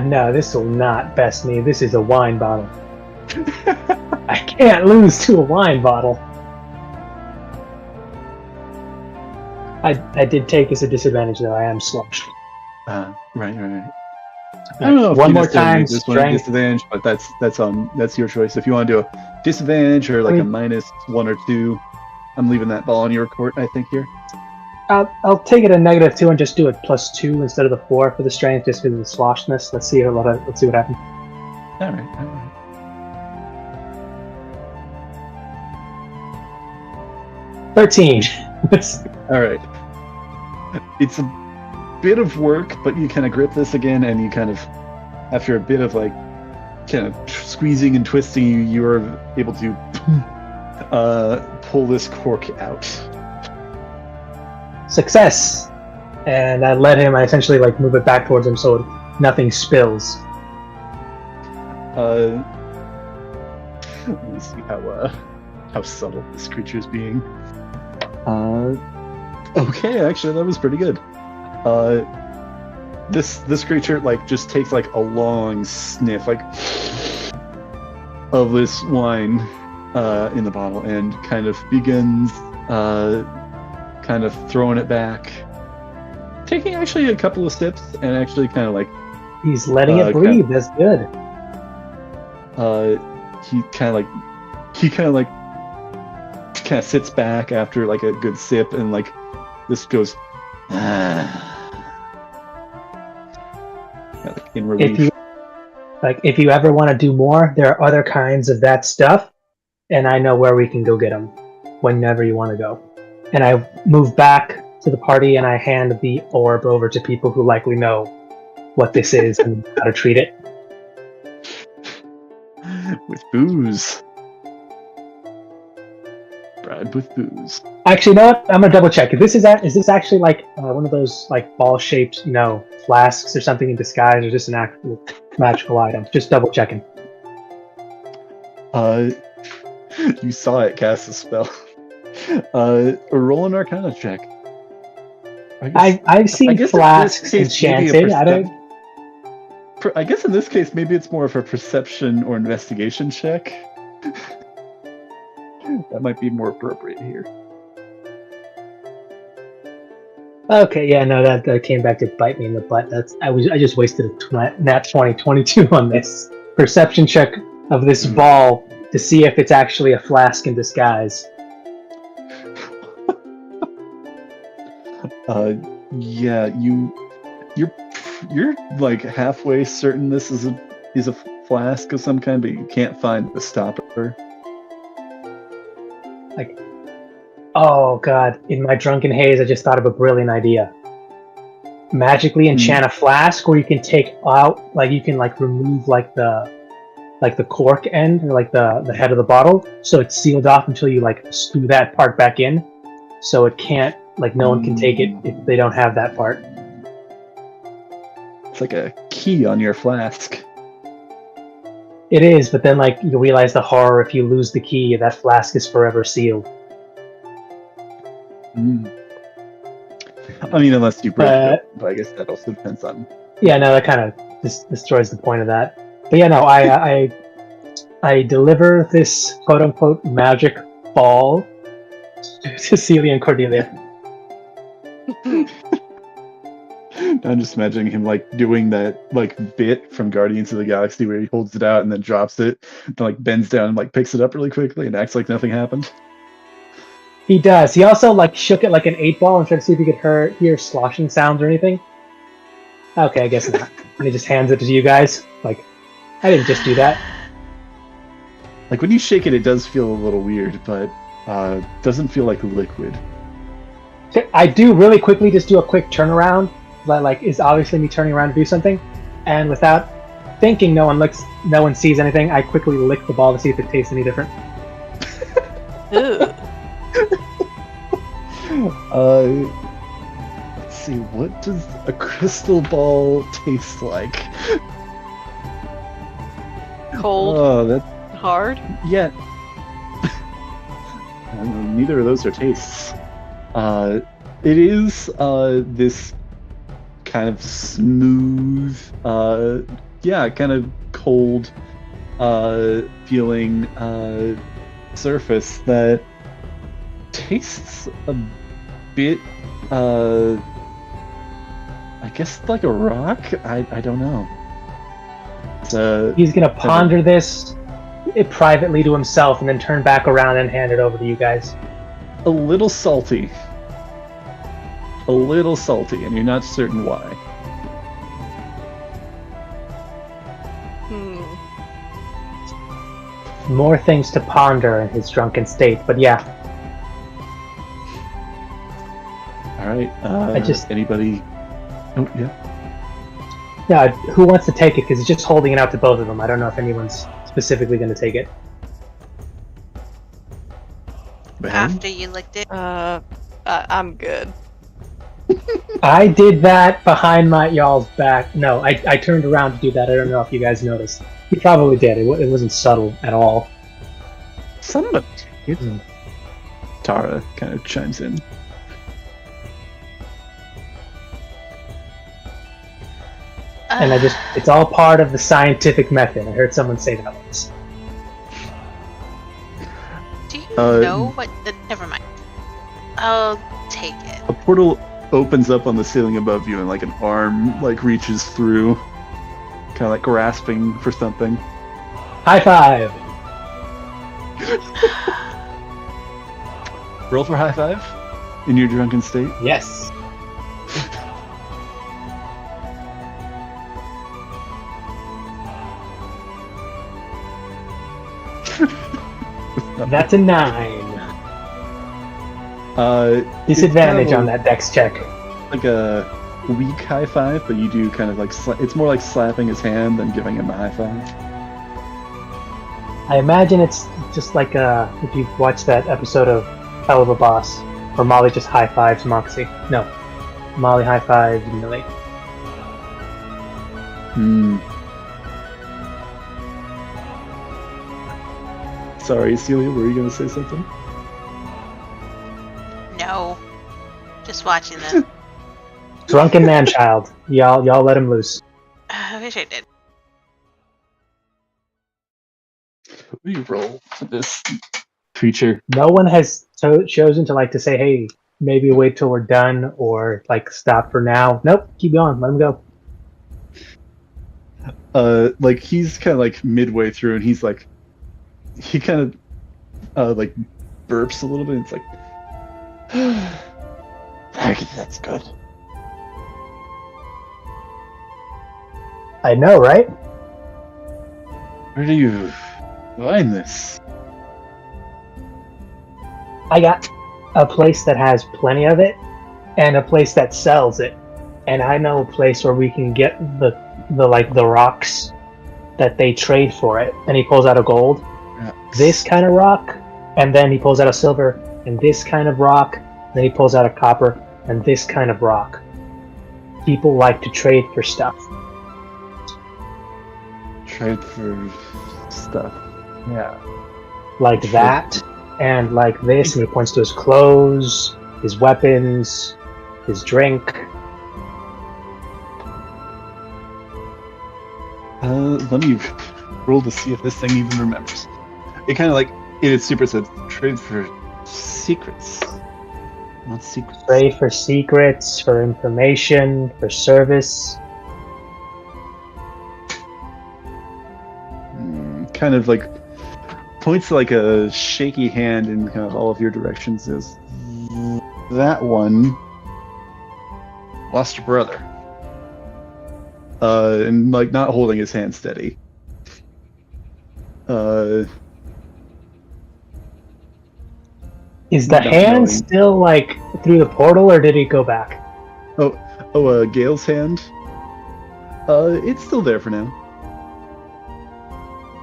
No, this will not best me. This is a wine bottle. I can't lose to a wine bottle. I did take as a disadvantage though. I am sloshed. Right. I don't know if one you more time, this one a disadvantage, but that's your choice. If you want to do a disadvantage or like a -1 or 2, I'm leaving that ball in your court. I think here. I'll take it a -2 and just do it +2 instead of the 4 for the strength, just because of the sloshedness. Let's see what happens. All right. 13. All right. It's a bit of work, but you kind of grip this again, and you kind of, after a bit of like, kind of squeezing and twisting, you are able to pull this cork out. Success! And I essentially like move it back towards him so nothing spills. Let me see how subtle this creature is being. Okay, actually that was pretty good. This creature like just takes like a long sniff, like of this wine in the bottle and kind of begins kind of throwing it back, taking actually a couple of sips and actually kind of like He's letting it breathe. That's good. he kind of sits back after like a good sip and like this goes like in relief. If you ever want to do more, there are other kinds of that stuff, and I know where we can go get them whenever you want to go. And I move back to the party and I hand the orb over to people who likely know what this is and how to treat it. With booze. Bribe with booze. Actually, you know what? I'm gonna double check. Is this actually like one of those like ball-shaped, flasks or something in disguise, or just an actual magical item? Just double checking. You saw it cast a spell. Roll an Arcana check. I've seen flasks enchanted. I guess in this case, maybe it's more of a perception or investigation check. That might be more appropriate here. Okay, yeah, no, that came back to bite me in the butt. I just wasted a nat 2022 on this perception check of this ball to see if it's actually a flask in disguise. Yeah, you're like halfway certain this is a flask of some kind, but you can't find the stopper. Oh god, in my drunken haze I just thought of a brilliant idea. Magically enchant a flask where you can take out, you can remove the cork end, or the head of the bottle, so it's sealed off until you screw that part back in, so it can't, no one can take it if they don't have that part. It's like a key on your flask. It is, but then you realize the horror if you lose the key, that flask is forever sealed. I mean, unless you break it, but I guess that also depends on. Yeah, no, that kind of destroys the point of that. But yeah, no, I deliver this quote unquote magic ball to Celia and Cordelia. I'm just imagining him doing that bit from Guardians of the Galaxy where he holds it out and then drops it, then bends down and picks it up really quickly and acts like nothing happened. He does. He also shook it like an 8-ball and tried to see if he could hear sloshing sounds or anything. Okay, I guess not. And he just hands it to you guys. I didn't just do that. When you shake it, it does feel a little weird, but doesn't feel like liquid. I do really quickly just do a quick turnaround. That is obviously me turning around to do something, and without thinking, no one sees anything. I quickly lick the ball to see if it tastes any different. Let's see, what does a crystal ball taste like? Cold. Oh, that's hard. Yeah. Neither of those are tastes. It is this kind of smooth, kind of cold feeling surface that tastes a bit, I guess like a rock? I don't know. He's gonna ponder this privately to himself and then turn back around and hand it over to you guys. A little salty, and you're not certain why. More things to ponder in his drunken state, but yeah. All right. Anybody? Oh, yeah. Yeah. Who wants to take it? Because he's just holding it out to both of them. I don't know if anyone's specifically going to take it. After you licked it? I'm good. I did that behind y'all's back. No, I turned around to do that. I don't know if you guys noticed. You probably did. It wasn't subtle at all. Somebody. Tara kind of chimes in. And it's all part of the scientific method. I heard someone say that once. No, what? Never mind. I'll take it. A portal opens up on the ceiling above you, and like an arm like reaches through, kind of like grasping for something. High five! Roll for high five in your drunken state. Yes. That's a 9. Disadvantage on that dex check. Like a weak high five, but you do kind of like it's more like slapping his hand than giving him a high five. I imagine it's just like if you've watched that episode of Hell of a Boss, where Molly just high fives Moxie. No, Molly high fives Millie. Sorry, Celia, were you going to say something? No. Just watching them. Drunken man-child. Y'all let him loose. I wish I did. What do you roll for this creature? No one has chosen to say, hey, maybe wait till we're done, or stop for now. Nope, keep going. Let him go. He's kind of like midway through, and he's like, he kind of burps a little bit. And it's like, that's good. I know, right? Where do you find this? I got a place that has plenty of it, and a place that sells it. And I know a place where we can get the rocks that they trade for it. And he pulls out a gold. This kind of rock, and then he pulls out a silver, and this kind of rock, then he pulls out a copper, and this kind of rock. People like to trade for stuff. Trade for stuff. Yeah. Like that, and like this, and he points to his clothes, his weapons, his drink. Let me roll to see if this thing even remembers. It kind of it's super said trade for secrets. Not secrets. Trade for secrets, for information, for service. Kind of points to a shaky hand in kind of all of your directions. Is that one lost your brother? And not holding his hand steady. Is the hand still through the portal, or did he go back? Gale's hand. It's still there for now.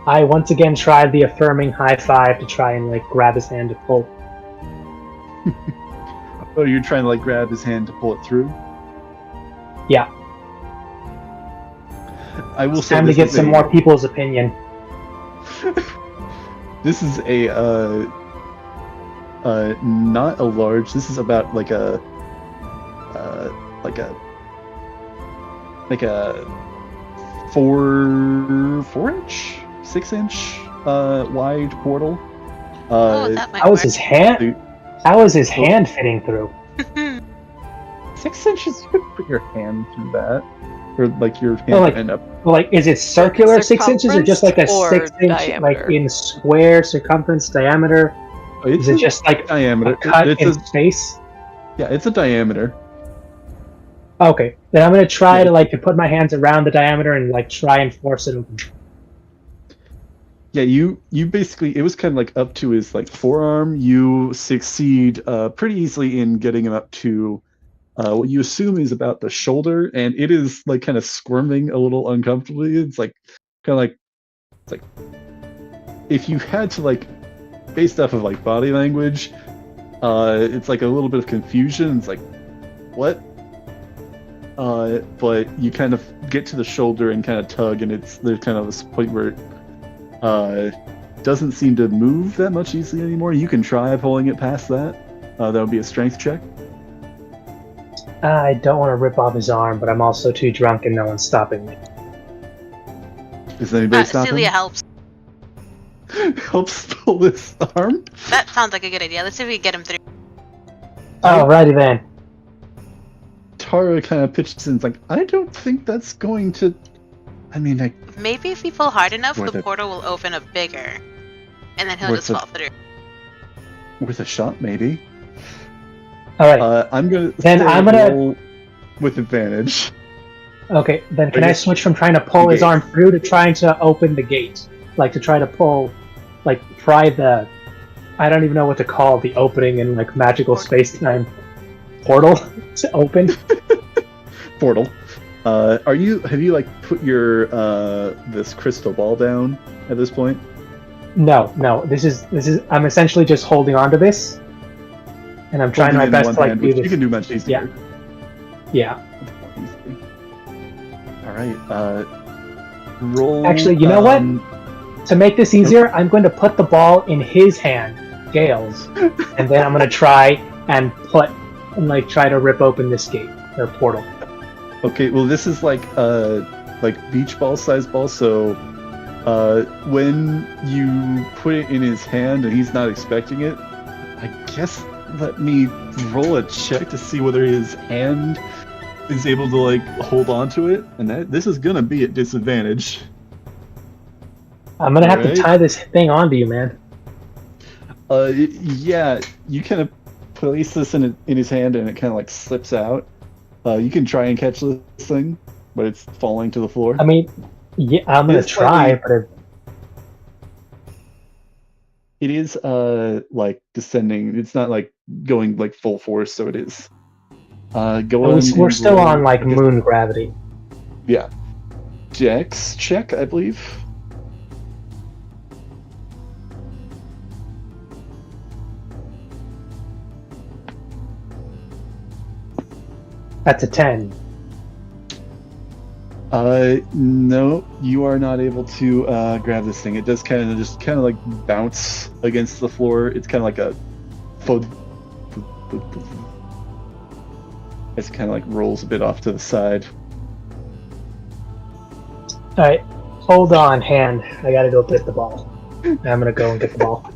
I once again tried the affirming high five to try and grab his hand to pull. Oh, you're trying to grab his hand to pull it through? Yeah. I will say time to get some more people's opinion. This is not a large. This is about a 4-inch, 6-inch wide portal. That might How was work. his hand? How is his hand fitting through? 6 inches. You could put your hand through that, or your hand end up. Is it circular 6 inches, or just a Circumference 6-inch, diameter? in square circumference diameter? Is it just diameter? a cut in space? Yeah, it's a diameter. Okay, then I'm gonna try to put my hands around the diameter and try and force it open. Yeah, you basically, it was kind of up to his forearm. You succeed pretty easily in getting him up to what you assume is about the shoulder, and it is kind of squirming a little uncomfortably. It's kind of if you had to based off of body language, it's a little bit of confusion. It's what? But you kind of get to the shoulder and kind of tug, and there's kind of this point where it doesn't seem to move that much easily anymore. You can try pulling it past that. That would be a strength check. I don't want to rip off his arm, but I'm also too drunk and no one's stopping me. Is anybody stopping? Celia helps. Helps pull this arm. That sounds like a good idea. Let's see if we can get him through. Alrighty then. Tara kind of pitches in, like, I don't think that's going to. I mean, Maybe if we pull hard enough, Worth the it. portal will open up bigger, and then he'll Worth just it. fall through. worth a shot, maybe. Alright. I'm gonna. Then I'm gonna- roll with advantage. Okay, then can I guess- switch from trying to pull his Gate. arm through to trying to open the gate? Like to try to pull, like pry the, I don't even know what to call the opening in like magical space-time portal to open. Portal. Have you like put your this crystal ball down at this point? No. This is. I'm essentially just holding on to this, and I'm trying Holding my in best one to like hand, do which this. You can do much easier. Yeah. All right. Roll. Actually, you know what? To make this easier, I'm going to put the ball in his hand, Gale's, and then I'm going to try and try to rip open this gate or portal. Okay. Well, this is like beach ball size ball. So when you put it in his hand and he's not expecting it, I guess let me roll a check to see whether his hand is able to like hold on to it, and this is gonna be at disadvantage. I'm going to have to Alright. tie this thing onto you, man. Yeah, you kind of place this in his hand, and it kind of like slips out. You can try and catch this thing, but it's falling to the floor. I mean, yeah, I'm going to It's try, slightly- but It is like descending. It's not like going like full force, so it is. Go on. we're and still roll, on like I guess- moon gravity. Yeah. Dex check, I believe. That's a 10. No, you are not able to grab this thing. It does kind of like bounce against the floor. It's kind of like a thud. It kind of like rolls a bit off to the side. Alright, hold on, hand. I gotta go get the ball. I'm gonna go and get the ball.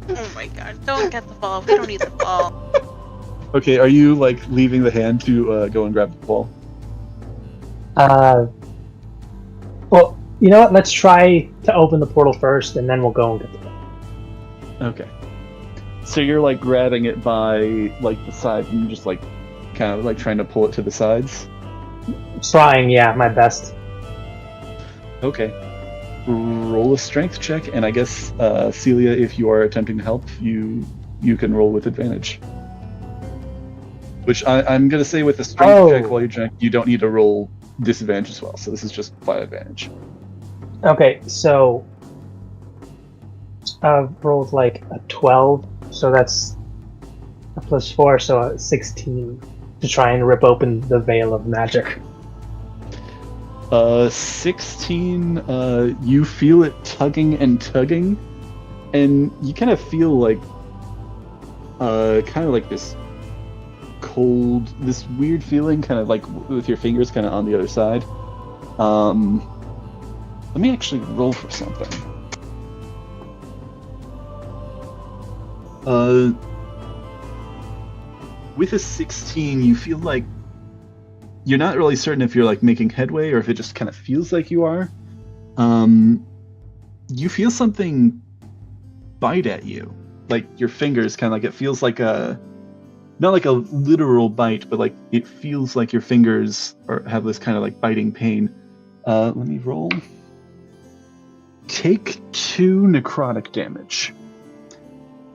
Oh my god, don't get the ball. We don't need the ball. Okay, are you like leaving the hand to go and grab the ball? Well, you know what? Let's try to open the portal first, and then we'll go and get the ball. Okay. So you're like grabbing it by like the side, and you're just like kind of like trying to pull it to the sides. Trying, yeah, my best. Okay. Roll a strength check, and I guess Celia, if you are attempting to help, you can roll with advantage. Which I'm gonna say with a strength check while you're trying, you don't need to roll disadvantage as well. So this is just by advantage. Okay, so I've rolled like a 12, so that's a +4, so a 16 to try and rip open the veil of magic. 16. You feel it tugging and tugging, and you kind of feel like this cold, this weird feeling, kind of like with your fingers kind of on the other side. Let me actually roll for something. With a 16, you feel like you're not really certain if you're like making headway or if it just kind of feels like you are. You feel something bite at you, like your fingers, kind of like it feels like not like a literal bite, but like it feels like your fingers have this kind of like biting pain. Let me roll. Take 2 necrotic damage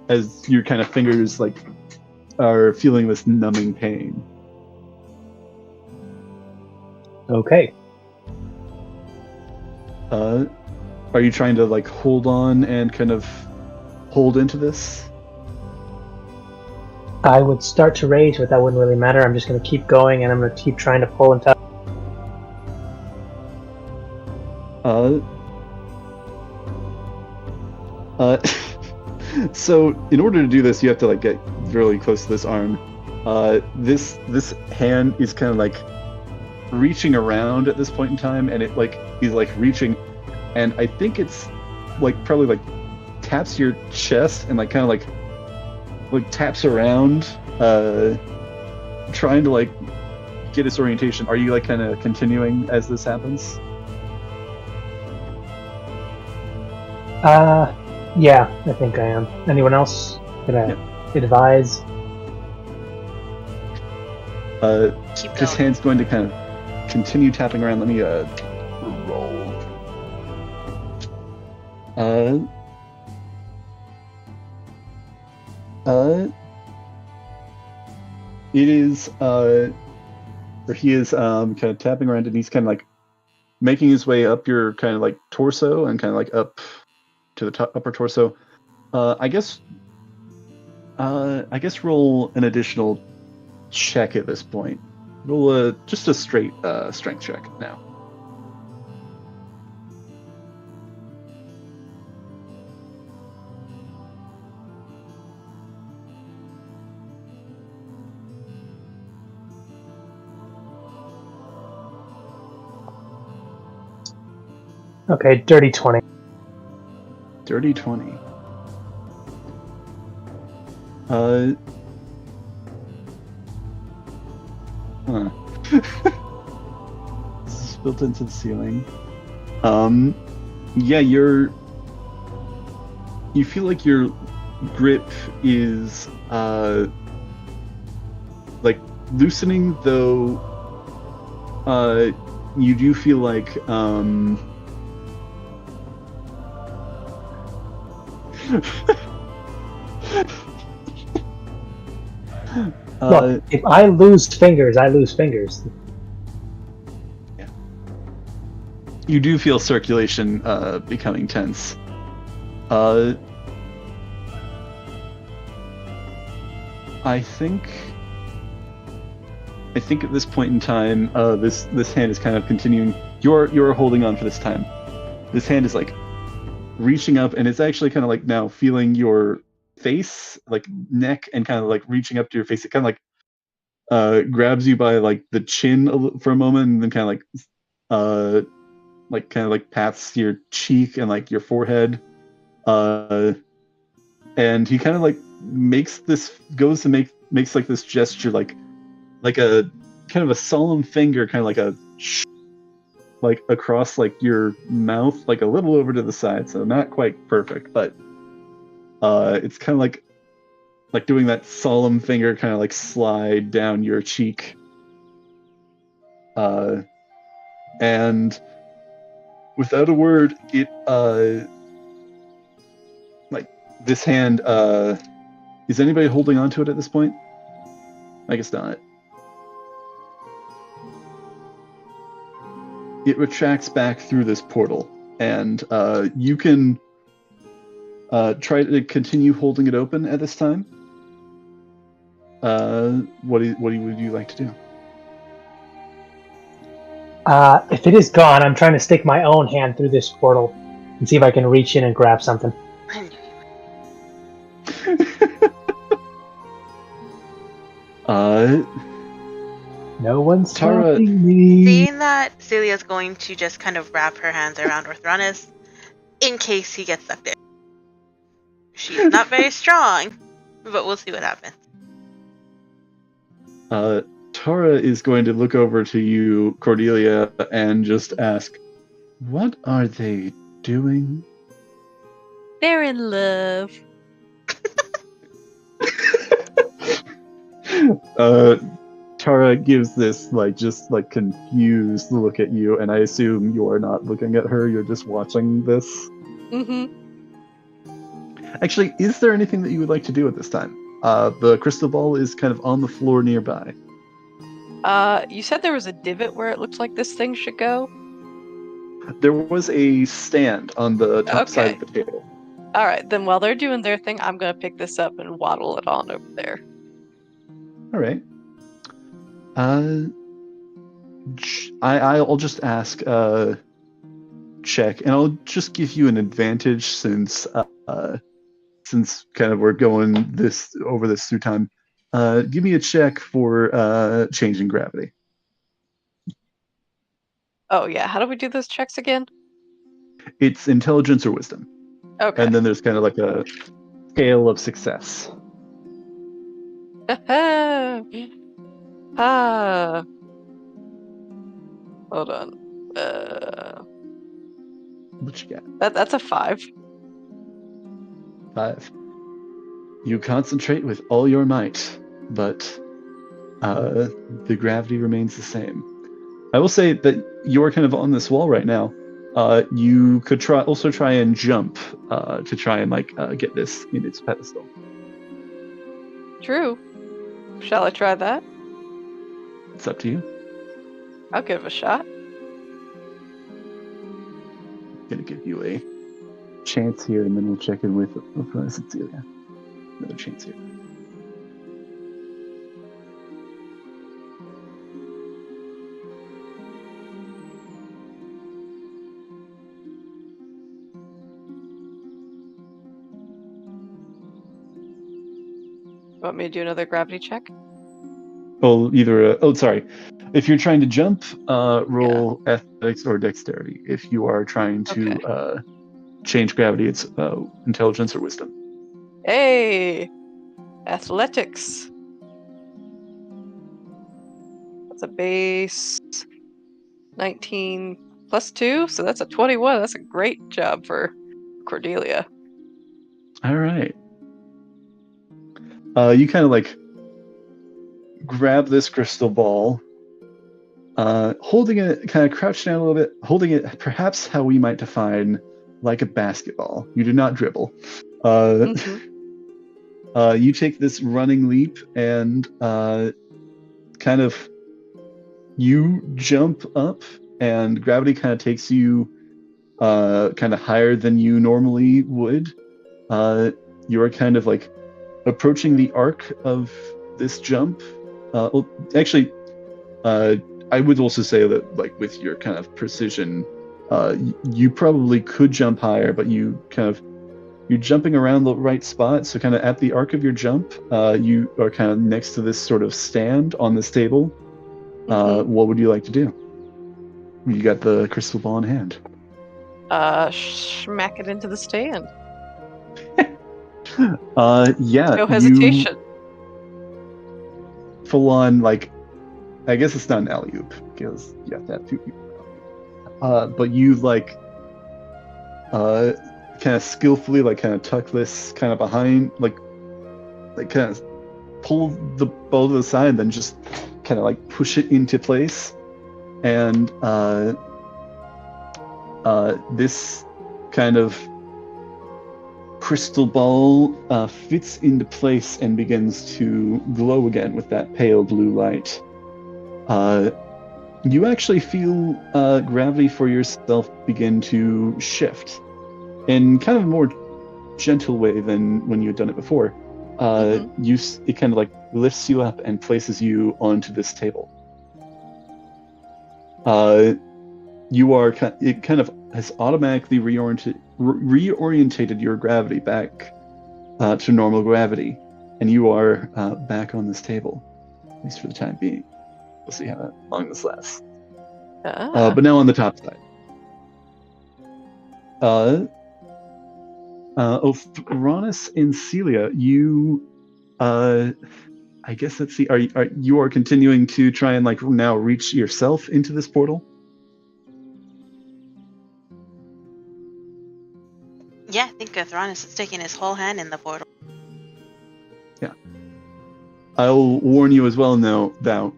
as your kind of fingers like are feeling this numbing pain. Okay. Are you trying to like hold on and kind of hold into this? I would start to rage, but that wouldn't really matter. I'm just going to keep going, and I'm going to keep trying to pull and tug. So in order to do this, you have to like get really close to this arm. This hand is kind of like reaching around at this point in time, and it like is like reaching, and I think it's like probably like taps your chest and like kind of like taps around, trying to like get its orientation. Are you like kind of continuing as this happens? Yeah, I think I am. Anyone else gonna advise? Keep His going. hand's going to kind of continue tapping around. Let me roll. It is or he is kind of tapping around, and he's kind of like making his way up your kind of like torso and kind of like up to the top, upper torso. I guess roll an additional check at this point. Roll just a straight strength check now. Okay, dirty 20. Dirty 20. Huh. This is built into the ceiling. Yeah, you feel like your grip is like loosening, though you do feel like Look, if I lose fingers, I lose fingers. Yeah. You do feel circulation becoming tense. I think at this point in time, this hand is kind of continuing. You're holding on for this time. This hand is like reaching up, and it's actually kind of like now feeling your face, like neck, and kind of like reaching up to your face. It kind of like grabs you by like the chin for a moment, and then kind of like pats your cheek and like your forehead. And he kind of like makes like this gesture, like a kind of a solemn finger, kind of like a like across like your mouth, like a little over to the side, so not quite perfect, but it's kind of like doing that solemn finger kind of like slide down your cheek, and without a word, it like this hand, is anybody holding on to it at this point? I guess not. It retracts back through this portal, and you can try to continue holding it open at this time. What would you like to do? If it is gone, I'm trying to stick my own hand through this portal and see if I can reach in and grab something. I knew you would. No one's Tara- stopping me. Seeing that, Celia's going to just kind of wrap her hands around Orthronus in case he gets stuck there. She's not very strong, but we'll see what happens. Tara is going to look over to you, Cordelia, and just ask, "What are they doing?" They're in love. Tara gives this just confused look at you, and I assume you are not looking at her, you're just watching this. Mm-hmm. Actually, is there anything that you would like to do at this time? The crystal ball is kind of on the floor nearby. You said there was a divot where it looks like this thing should go? There was a stand on the top side of the table. Alright, then while they're doing their thing, I'm gonna pick this up and waddle it on over there. Alright. I'll just ask check, and I'll just give you an advantage since kind of we're going over this through time. Give me a check for changing gravity. Oh yeah, how do we do those checks again? It's intelligence or wisdom. Okay. And then there's kind of like a scale of success. Ah. Hold on. What you got? That's a 5. 5. You concentrate with all your might, but the gravity remains the same. I will say that you're kind of on this wall right now. You could try and jump to try and get this in its pedestal. True. Shall I try that? It's up to you. I'll give it a shot. I'm gonna give you a chance here, and then we'll check in with Cecilia. Another chance here. Want me to do another gravity check? Well, sorry. If you're trying to jump, roll athletics or dexterity. If you are trying to change gravity, it's intelligence or wisdom. Hey! Athletics. That's a base 19 plus 2, so that's a 21. That's a great job for Cordelia. All right. You kind of grab this crystal ball, holding it, kind of crouched down a little bit, holding it perhaps how we might define like a basketball. You do not dribble. You take this running leap and kind of you jump up, and gravity kind of takes you kind of higher than you normally would. You are kind of approaching the arc of this jump. Actually, I would also say that with your kind of precision, you probably could jump higher, but you're jumping around the right spot. So kind of at the arc of your jump, you are kind of next to this sort of stand on this table. What would you like to do? You got the crystal ball in hand. Smack it into the stand. Yeah. No hesitation. Full on, I guess it's not an alley-oop because you have to have 2 people. But you kind of skillfully kind of tuck this kind of behind, kind of pull the ball to the side, and then just kind of push it into place, and this kind of crystal ball fits into place and begins to glow again with that pale blue light. You actually feel gravity for yourself begin to shift in kind of a more gentle way than when you had done it before. It kind of lifts you up and places you onto this table. It kind of has automatically reorientated your gravity back to normal gravity, and you are back on this table, at least for the time being. We'll see how long this lasts. But now on the top side. Uranus and Celia, you, I guess let's see. Are you continuing to try and now reach yourself into this portal? Yeah, I think Thrawnus is sticking his whole hand in the portal. Yeah. I'll warn you as well now that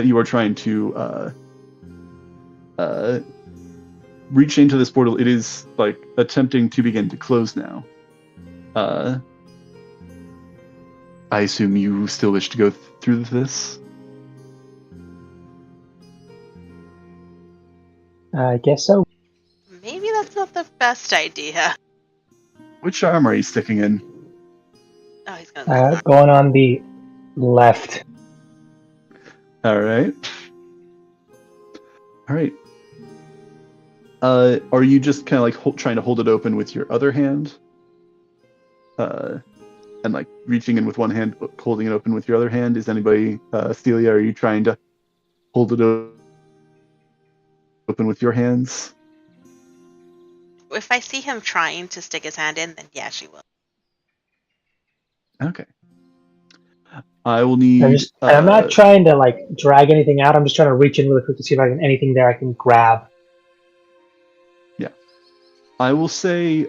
you are trying to reach into this portal, it is attempting to begin to close now. I assume you still wish to go through this? I guess so. Maybe that's not the best idea. Which arm are you sticking in? Oh, he's gonna Going on the left. All right. Are you just kind of trying to hold it open with your other hand? And reaching in with one hand, holding it open with your other hand? Is anybody, Celia, are you trying to hold it open with your hands? if I see him trying to stick his hand in, then yeah, she will. Okay. I will need. I'm not trying to like drag anything out. I'm just trying to reach in really quick to see if I can anything there I can grab. Yeah. I will say,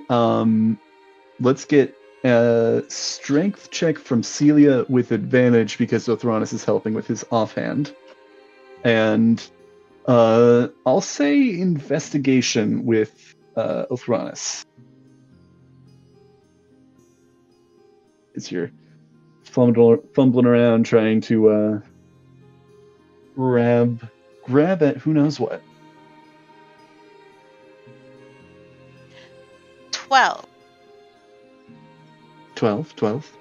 let's get a strength check from Celia with advantage because Othronus is helping with his offhand. And I'll say investigation with Othronus. It's your fumbling around trying to grab at who knows what. 12. 12.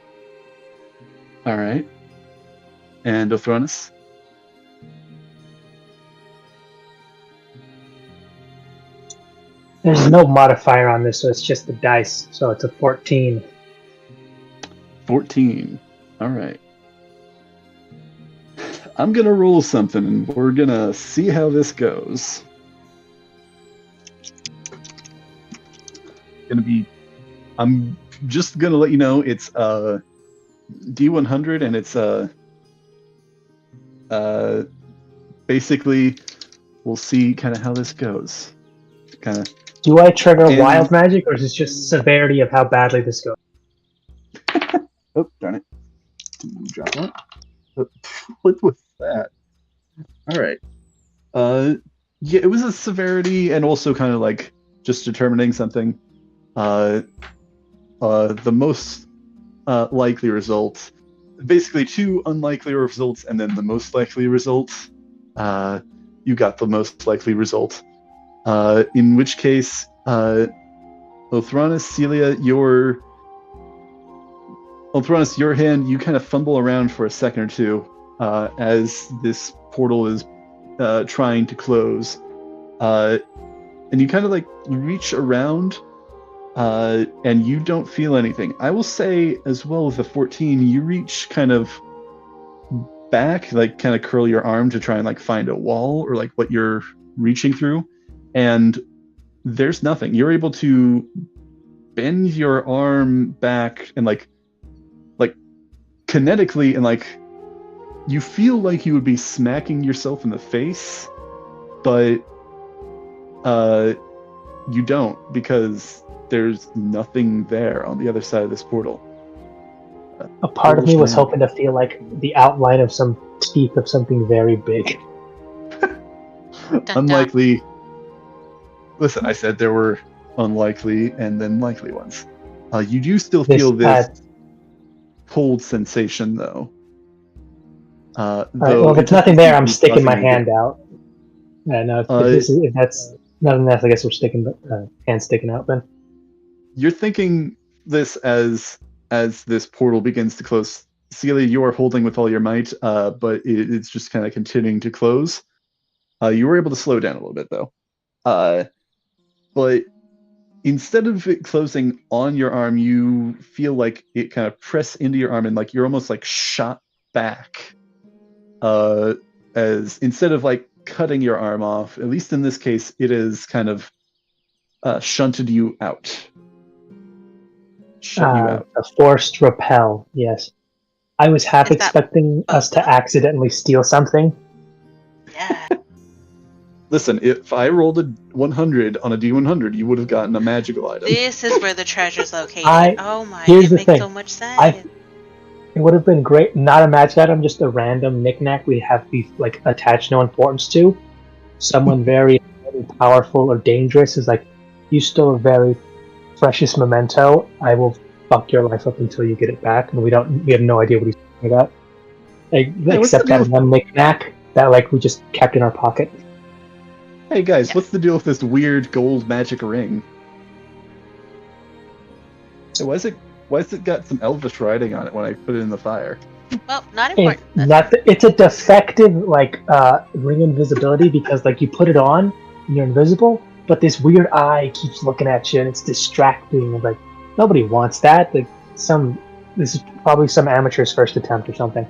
All right. And Othronus? There's no modifier on this, so it's just the dice. So it's a 14. 14. All right. I'm going to roll something, and we're going to see how this goes. I'm just going to let you know it's D100, and it's basically we'll see kind of how this goes. Kind of. Do I trigger wild magic, or is it just severity of how badly this goes? Oh, darn it. Drop that. What was that? All right. Yeah, it was a severity and also kind of like just determining something. The most likely result. Basically, 2 unlikely results and then the most likely result. You got the most likely result. In which case, Othronus, Celia, your hand, you kind of fumble around for a second or two as this portal is trying to close. And you kind of like reach around and you don't feel anything. I will say as well with the 14, you reach kind of back, like kind of curl your arm to try and like find a wall or like what you're reaching through. And there's nothing. You're able to bend your arm back and like kinetically, and like you feel like you would be smacking yourself in the face, but you don't, because there's nothing there on the other side of this portal. A part of me was hoping to feel like the outline of some teeth of something very big. Unlikely. Listen, I said there were unlikely and then likely ones. You do still feel this cold sensation, though. Well, if it's nothing there, I'm sticking my hand out. No, if that's nothing else, I guess we're sticking hand sticking out then. You're thinking this as this portal begins to close. Celia, you are holding with all your might, but it's just kind of continuing to close. You were able to slow down a little bit, though. But instead of it closing on your arm, you feel like it kind of press into your arm and like you're almost like shot back. As instead of like cutting your arm off, at least in this case, it is kind of shunted you out. A forced repel, yes. I was half expecting us to accidentally steal something. Yeah. Listen, if I rolled a 100 on a D100, you would have gotten a magical item. This is where the treasure's located. Oh my, here's it the makes thing. so much sense. It would have been great, not a magic item, just a random knickknack we have be like attach no importance to. Someone very powerful or dangerous is like, you stole a very precious memento. I will fuck your life up until you get it back, and we have no idea what he's talking about. Except that one knickknack that like we just kept in our pocket. Hey guys, what's the deal with this weird gold magic ring? Hey, why has it got some elvish writing on it when I put it in the fire? Well, not important. It's a defective ring invisibility because like you put it on and you're invisible, but this weird eye keeps looking at you and it's distracting and like nobody wants that. Like this is probably some amateur's first attempt or something.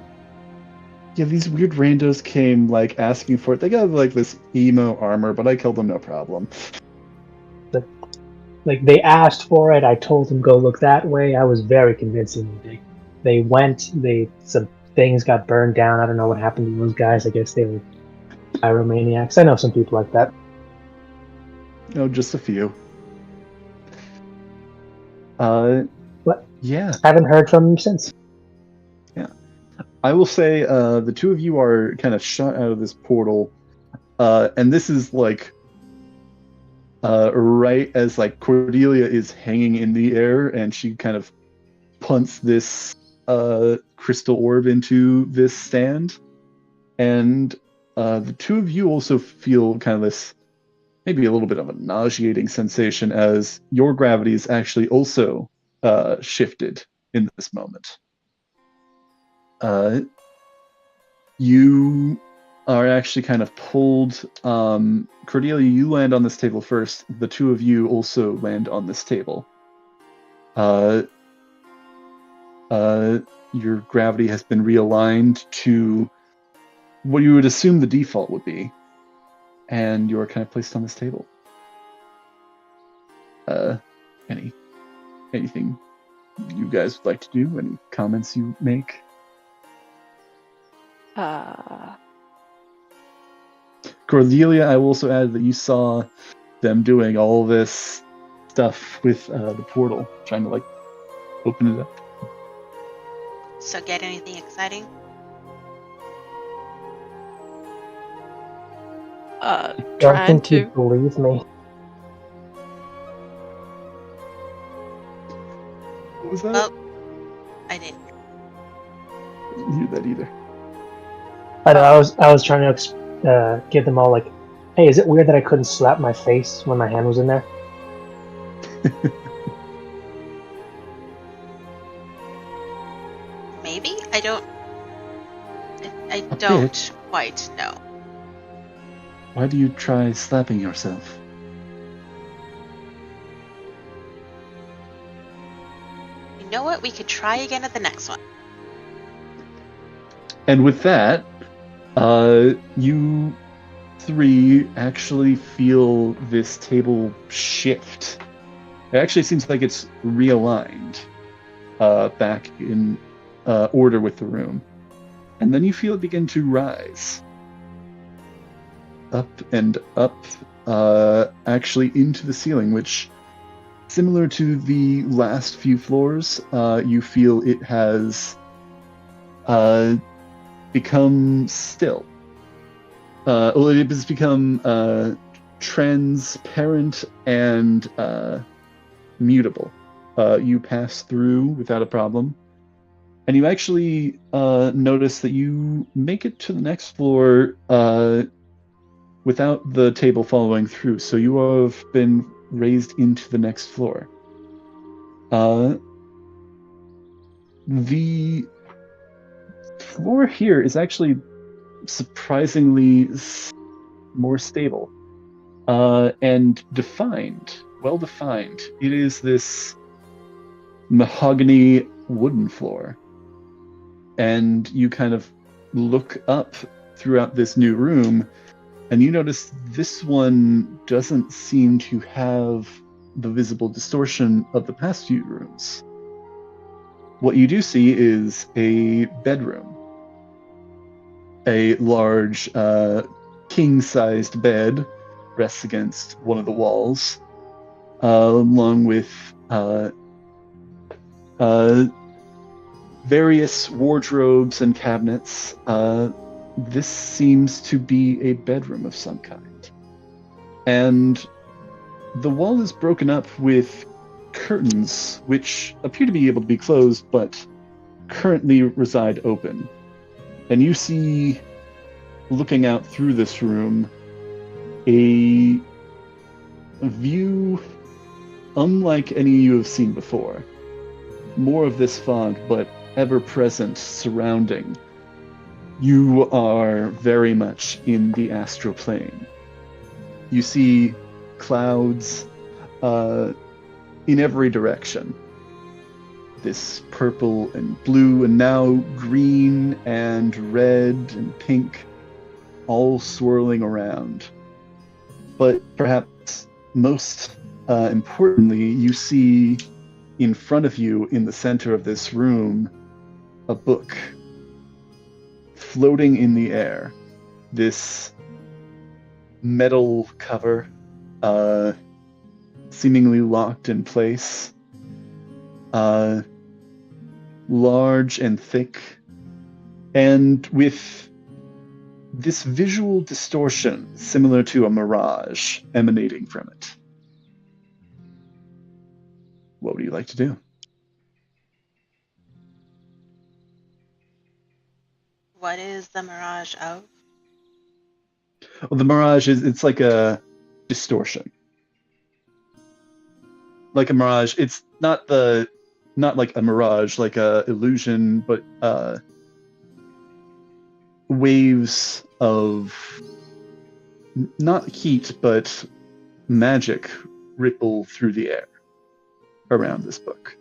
Yeah, these weird randos came like asking for it. They got like this emo armor, but I killed them no problem. like they asked for it. I told them go look that way. I was very convincing. They went. Some things got burned down. I don't know what happened to those guys. I guess they were pyromaniacs. I know some people like that. Oh, just a few. What? Yeah. Haven't heard from them since. I will say the two of you are kind of shot out of this portal, and this is like right as like Cordelia is hanging in the air, and she kind of punts this crystal orb into this stand, and the two of you also feel kind of this maybe a little bit of a nauseating sensation as your gravity is actually also shifted in this moment. You are actually kind of pulled. Cordelia, you land on this table first. The two of you also land on this table. Your gravity has been realigned to what you would assume the default would be, and you are kind of placed on this table. Anything you guys would like to do? Any comments you make? Cordelia, I will also add that you saw them doing all this stuff with the portal, trying to like open it up. So get anything exciting? Don't Trying think you to. believe me. What was that? Well, I didn't. I didn't hear that either. I know. I was trying to give them all like, hey, is it weird that I couldn't slap my face when my hand was in there? Maybe? I don't bit. quite know. Why do you try slapping yourself? You know what? We could try again at the next one. And with that, you three actually feel this table shift. It actually seems like it's realigned back in order with the room. And then you feel it begin to rise. Up and up, actually into the ceiling, which, similar to the last few floors, you feel it has become still. Well, it has become transparent and mutable. You pass through without a problem. And you actually notice that you make it to the next floor without the table following through. So you have been raised into the next floor. The floor here is actually surprisingly more stable and defined, well defined. It is this mahogany wooden floor. And you kind of look up throughout this new room, and you notice this one doesn't seem to have the visible distortion of the past few rooms. What you do see is a bedroom. A large king-sized bed rests against one of the walls, along with various wardrobes and cabinets. This seems to be a bedroom of some kind. And the wall is broken up with curtains, which appear to be able to be closed, but currently reside open. And you see, looking out through this room, a view unlike any you have seen before. More of this fog, but ever-present surrounding. You are very much in the astral plane. You see clouds in every direction. This purple and blue and now green and red and pink, all swirling around. But perhaps most importantly, you see in front of you in the center of this room a book floating in the air. This metal cover, seemingly locked in place, large and thick, and with this visual distortion similar to a mirage emanating from it. What would you like to do? What is the mirage of? Well, the mirage it's like a distortion. Like a mirage, it's not like a mirage, like a illusion, but waves of not heat, but magic ripple through the air around this book.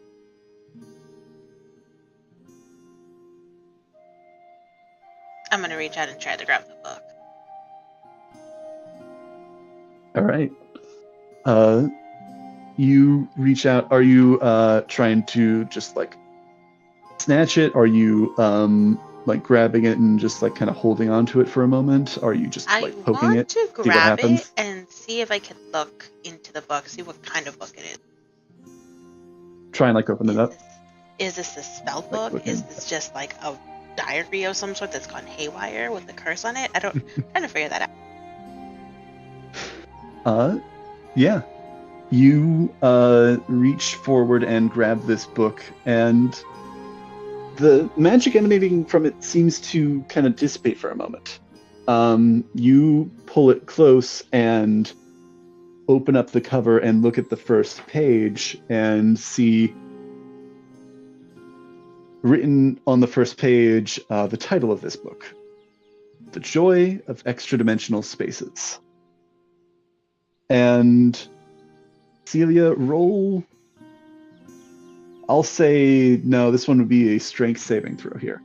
I'm gonna reach out and try to grab the book. All right. You reach out. Are you trying to just like snatch it? Are you like grabbing it and just like kind of holding on to it for a moment? Are you just like poking it? I want to grab it and see if I can look into the book, see what kind of book it is. Try and like open it up. Is this a spell book? Like, is this just like a diary of some sort that's gone haywire with a curse on it? I'm trying to figure that out. Yeah. You reach forward and grab this book, and the magic emanating from it seems to kind of dissipate for a moment. You pull it close and open up the cover and look at the first page and see written on the first page the title of this book, The Joy of Extra-Dimensional Spaces. And Celia, roll... I'll say, no, this one would be a strength saving throw here.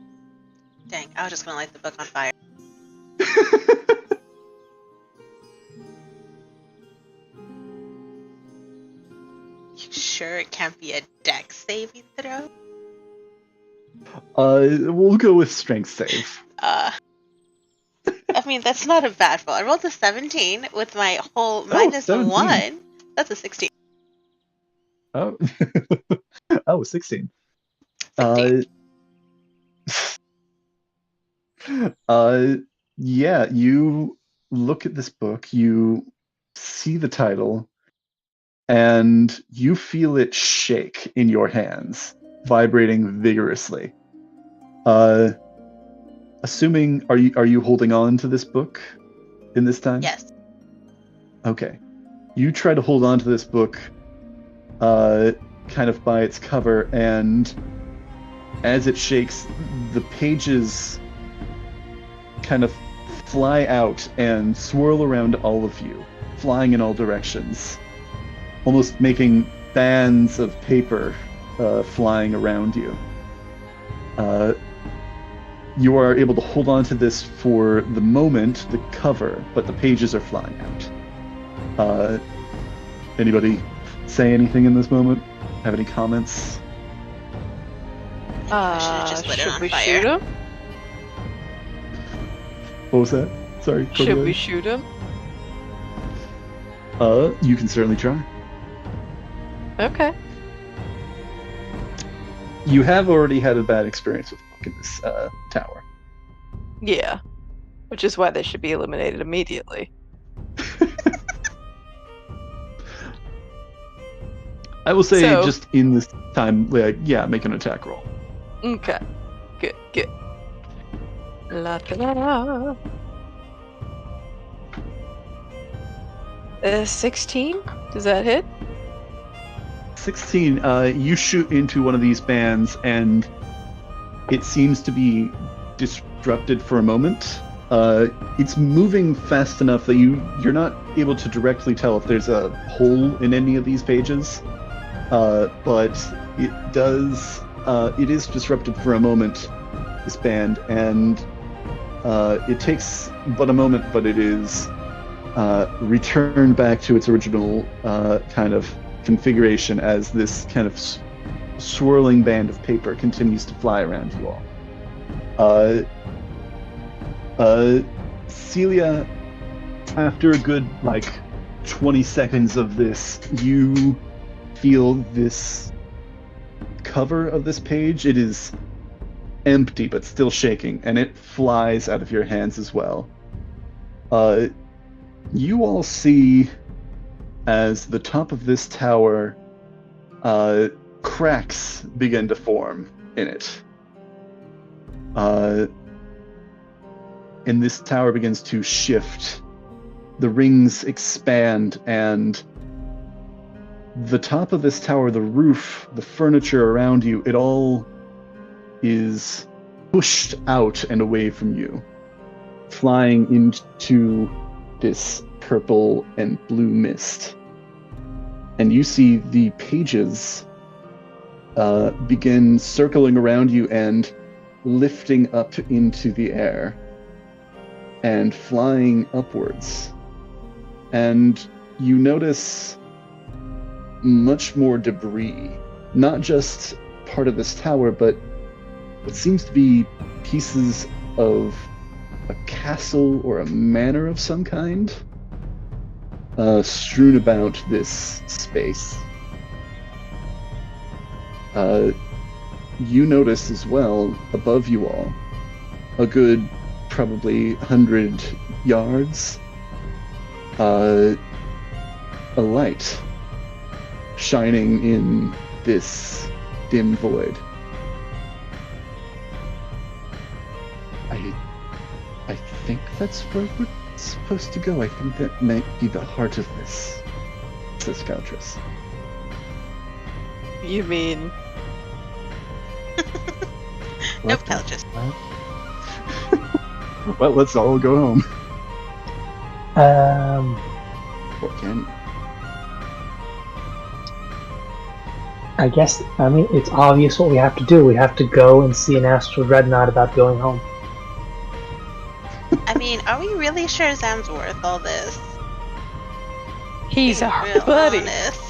Dang, I was just gonna light the book on fire. You sure it can't be a dex saving throw? We'll go with strength save. I mean, that's not a bad roll. I rolled a 17 with my whole minus 17. 1. That's a 16. Oh, 16. 15. Yeah, you look at this book, you see the title, and you feel it shake in your hands, vibrating vigorously. Assuming, are you holding on to this book in this time? Yes. Okay. You try to hold on to this book, kind of by its cover, and as it shakes, the pages kind of fly out and swirl around all of you, flying in all directions, almost making bands of paper flying around you. You are able to hold on to this for the moment, the cover, but the pages are flying out. Anybody say anything in this moment? Have any comments? I should have just lit it Should on we fire. shoot him? What was that? Sorry. Should Cordelia? we shoot him? You can certainly try. Okay. You have already had a bad experience with the book in this tower. Yeah. Which is why they should be eliminated immediately. I will say, So- just in this time, like, yeah, make an attack roll. Okay. Good. La la la. 16? Does that hit? 16, you shoot into one of these bands, and it seems to be disrupted for a moment. It's moving fast enough that you're not able to directly tell if there's a hole in any of these pages, but it is disrupted for a moment, this band, and it takes but a moment, but it is return back to its original kind of configuration as this kind of swirling band of paper continues to fly around you all. Celia, after a good 20 seconds of this, you feel this cover of this page. It is empty but still shaking, and it flies out of your hands as well. You all see as the top of this tower, cracks begin to form in it. And this tower begins to shift. The rings expand, and the top of this tower, the roof, the furniture around you, it all is pushed out and away from you, flying into this purple and blue mist. And you see the pages begin circling around you and lifting up into the air and flying upwards. And you notice much more debris, not just part of this tower, but what seems to be pieces of a castle or a manor of some kind, strewn about this space. You notice as well, above you all, a good probably 100 yards, a light shining in this dim void. I think that's where we're supposed to go. I think that might be the heart of this, says Caltress. You mean? Nope, Caltress. Well, let's all go home. Or can you? I guess, it's obvious what we have to do. We have to go and see an astral dreadnought about going home. Are we really sure Zam's worth all this? He's Being our real buddy. honest.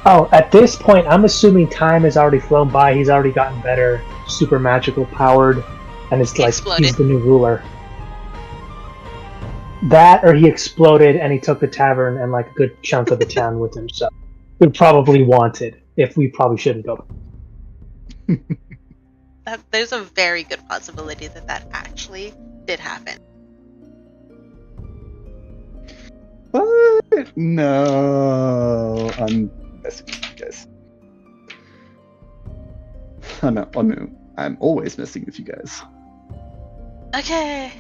Oh, at this point, I'm assuming time has already flown by. He's already gotten better, super magical powered, and it's like Exploded. he's the new ruler. That, or he exploded and he took the tavern and a good chunk of the town with him. So we're probably wanted if we probably shouldn't go. There's a very good possibility that actually did happen. What? No, I'm messing with you guys. I'm always messing with you guys. Okay,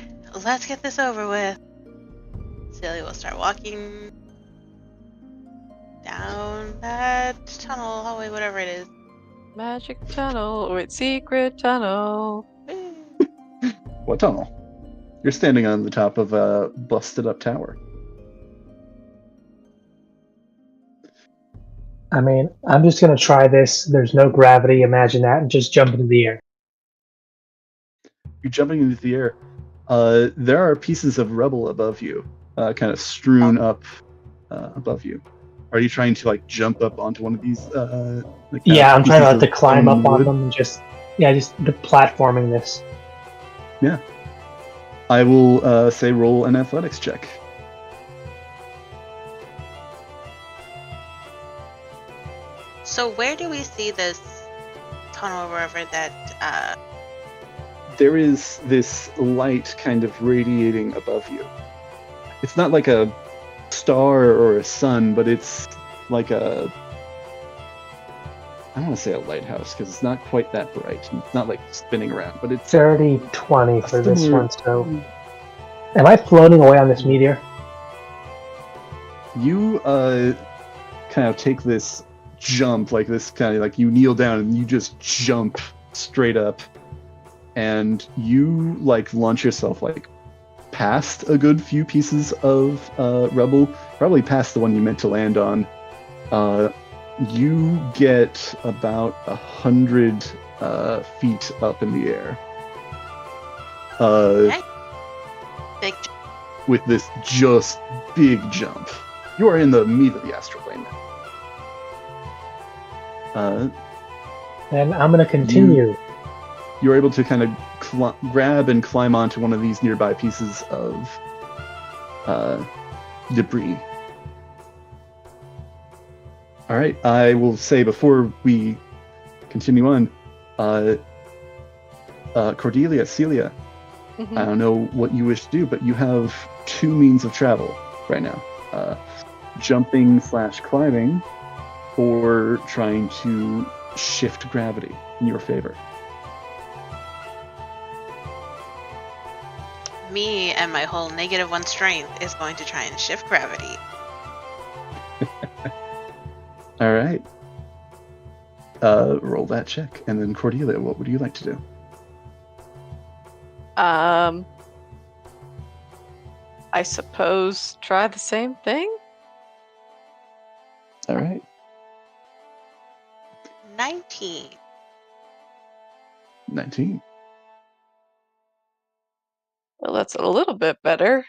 let's get this over with. Celia will start walking down that tunnel, hallway, whatever it is. Magic tunnel or its secret tunnel. What tunnel? You're standing on the top of a busted up tower. I'm just gonna try this. There's no gravity, imagine that, and just jump into the air. You're jumping into the air. There are pieces of rubble above you, kind of strewn up above you. Are you trying to jump up onto one of these? Yeah, I'm trying to pieces climb of up on wood? them and just the platforming this. Yeah. I will say roll an athletics check. So where do we see this tunnel or wherever that, There is this light kind of radiating above you. It's not like a star or a sun, but it's like a... I don't want to say a lighthouse, because it's not quite that bright. It's not spinning around, but it's... 30-20 for this Similar- one, so... Am I floating away on this meteor? You kind of take this jump, this kind of you kneel down and you just jump straight up, and you launch yourself past a good few pieces of rubble, probably past the one you meant to land on. You get about 100 feet up in the air. okay. Big with this just big jump. You are in the meat of the astral plane now. And I'm going to continue. You're able to kind of grab and climb onto one of these nearby pieces of debris. All right, I will say before we continue on, Cordelia, Celia, Mhm. I don't know what you wish to do, but you have two means of travel right now. Jumping/climbing, or trying to shift gravity in your favor. Me and my whole -1 strength is going to try and shift gravity. All right. Roll that check. And then Cordelia, what would you like to do? I suppose try the same thing. All right. 19. 19. Well, that's a little bit better.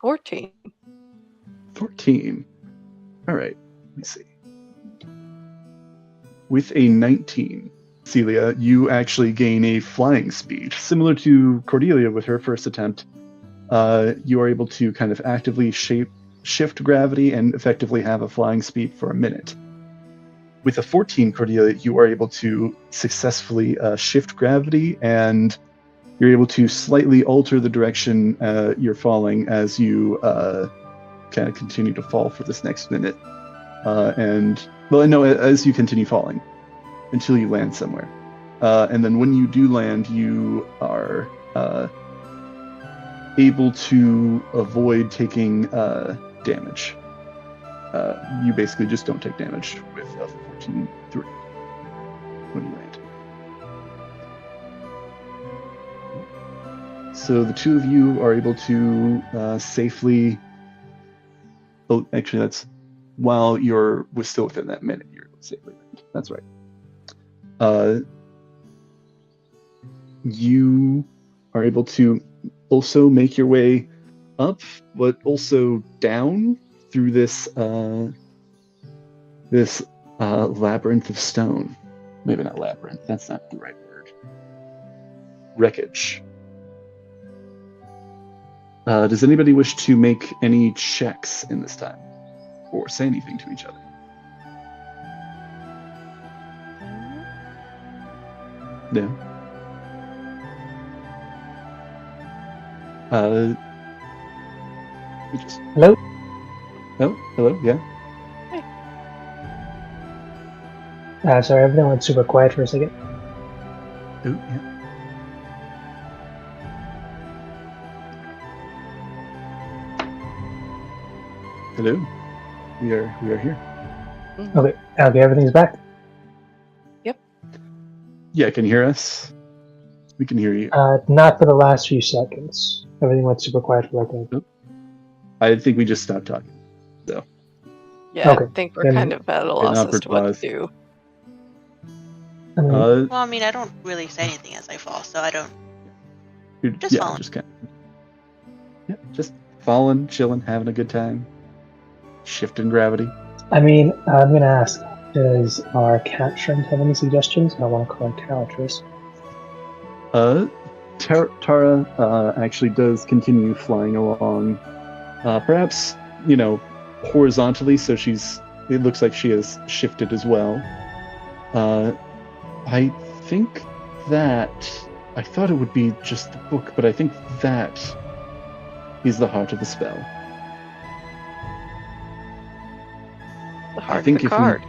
14. 14. All right. Let me see. With a 19, Celia, you actually gain a flying speed. Similar to Cordelia with her first attempt, you are able to kind of actively shift gravity and effectively have a flying speed for a minute. With a 14, Cordelia, you are able to successfully shift gravity, and you're able to slightly alter the direction you're falling as you kind of continue to fall for this next minute. As you continue falling until you land somewhere. And then when you do land, you are able to avoid taking damage. You basically just don't take damage with a 14-3 when you land. So the two of you are able to safely... Oh, actually, that's while you're still within that minute, you're able to safely land. That's right. You are able to also make your way up, but also down through this labyrinth of stone. Maybe not labyrinth. That's not the right word. Wreckage. Does anybody wish to make any checks in this time, or say anything to each other? No. Hello? Oh, hello, yeah. Sorry, everything went super quiet for a second. Oh, yeah. Hello. We are here. Mhm. Okay, everything's back. Yeah, can you hear us? We can hear you. Not for the last few seconds. Everything went super quiet for like that. I think we just stopped talking. So. Yeah, Okay, I think we're then- kind of at a loss as to what pause. to do. I mean, Well, I mean, I don't really say anything as I fall, so I don't. Just falling. Just kind of. Yeah, just falling, chilling, having a good time, shifting gravity. I'm gonna ask, does our cat friend have any suggestions? I don't want to call her Calatrus. Tara actually does continue flying along, perhaps horizontally, so it looks like she has shifted as well. I think that I thought it would be just the book, but I think that is the heart of the spell. The heart think of the if we- card.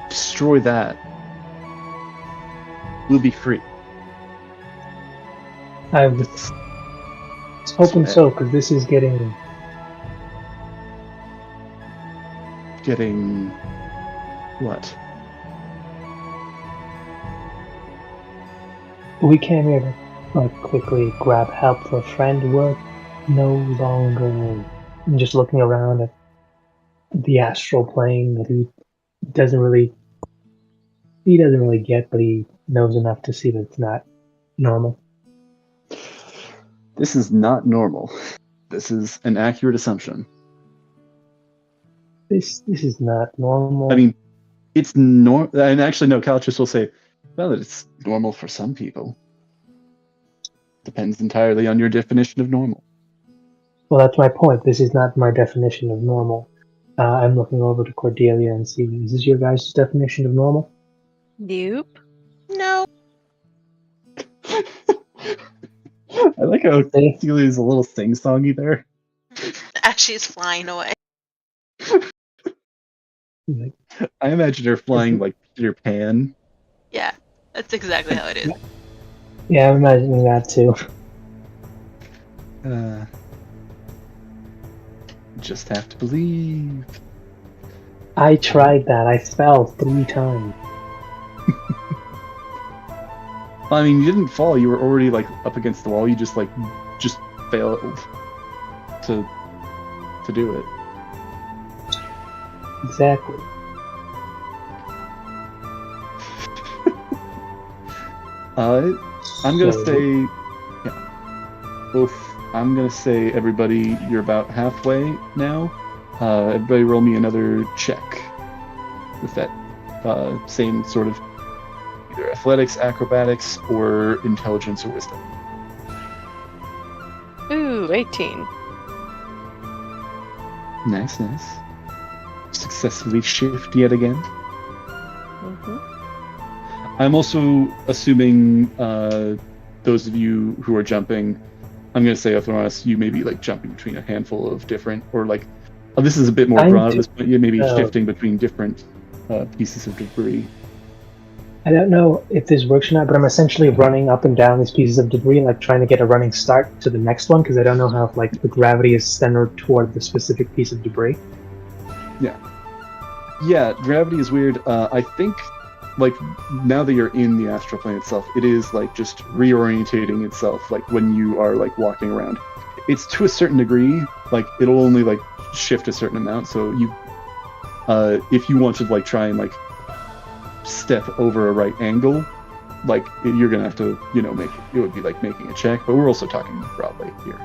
Destroy that, we'll be free. I was hoping so, because this is getting What? We came here to quickly grab help for a friend. We're no longer just looking around at the astral plane that he doesn't really get, but he knows enough to see that it's not normal. This is not normal. This is an accurate assumption. This is not normal. I mean, it's normal. And actually, no, Calchus will say, well, it's normal for some people. Depends entirely on your definition of normal. Well, that's my point. This is not my definition of normal. I'm looking over to Cordelia and seeing, is this your guys' definition of normal? Nope. No. I like how Celia's a little sing-songy there. As she's flying away. I imagine her flying like Peter Pan. Yeah, that's exactly how it is. Yeah, I'm imagining that too. Just have to believe. I tried that. I fell 3 times. I mean, you didn't fall. You were already like up against the wall. You just failed to do it. Exactly. I'm gonna say, yeah. Oof. I'm gonna say, everybody, you're about halfway now. Everybody, roll me another check with that same sort of either athletics, acrobatics, or intelligence or wisdom. Ooh, 18. Nice. Successfully shift yet again. Mm-hmm. I'm also assuming those of you who are jumping, I'm going to say, Othronis, you may be like jumping between a handful of different, or like, this is a bit more broad at this point, you may be shifting between different pieces of debris. I don't know if this works or not, but I'm essentially running up and down these pieces of debris, like trying to get a running start to the next one, because I don't know how like the gravity is centered toward the specific piece of debris. Yeah, gravity is weird. I think, like, now that you're in the astral plane itself, it is like just reorientating itself, like when you are like walking around. It's to a certain degree, like it'll only like shift a certain amount, so you if you want to like try and like step over a right angle, like you're gonna have to, make it would be like making a check, but we're also talking broadly here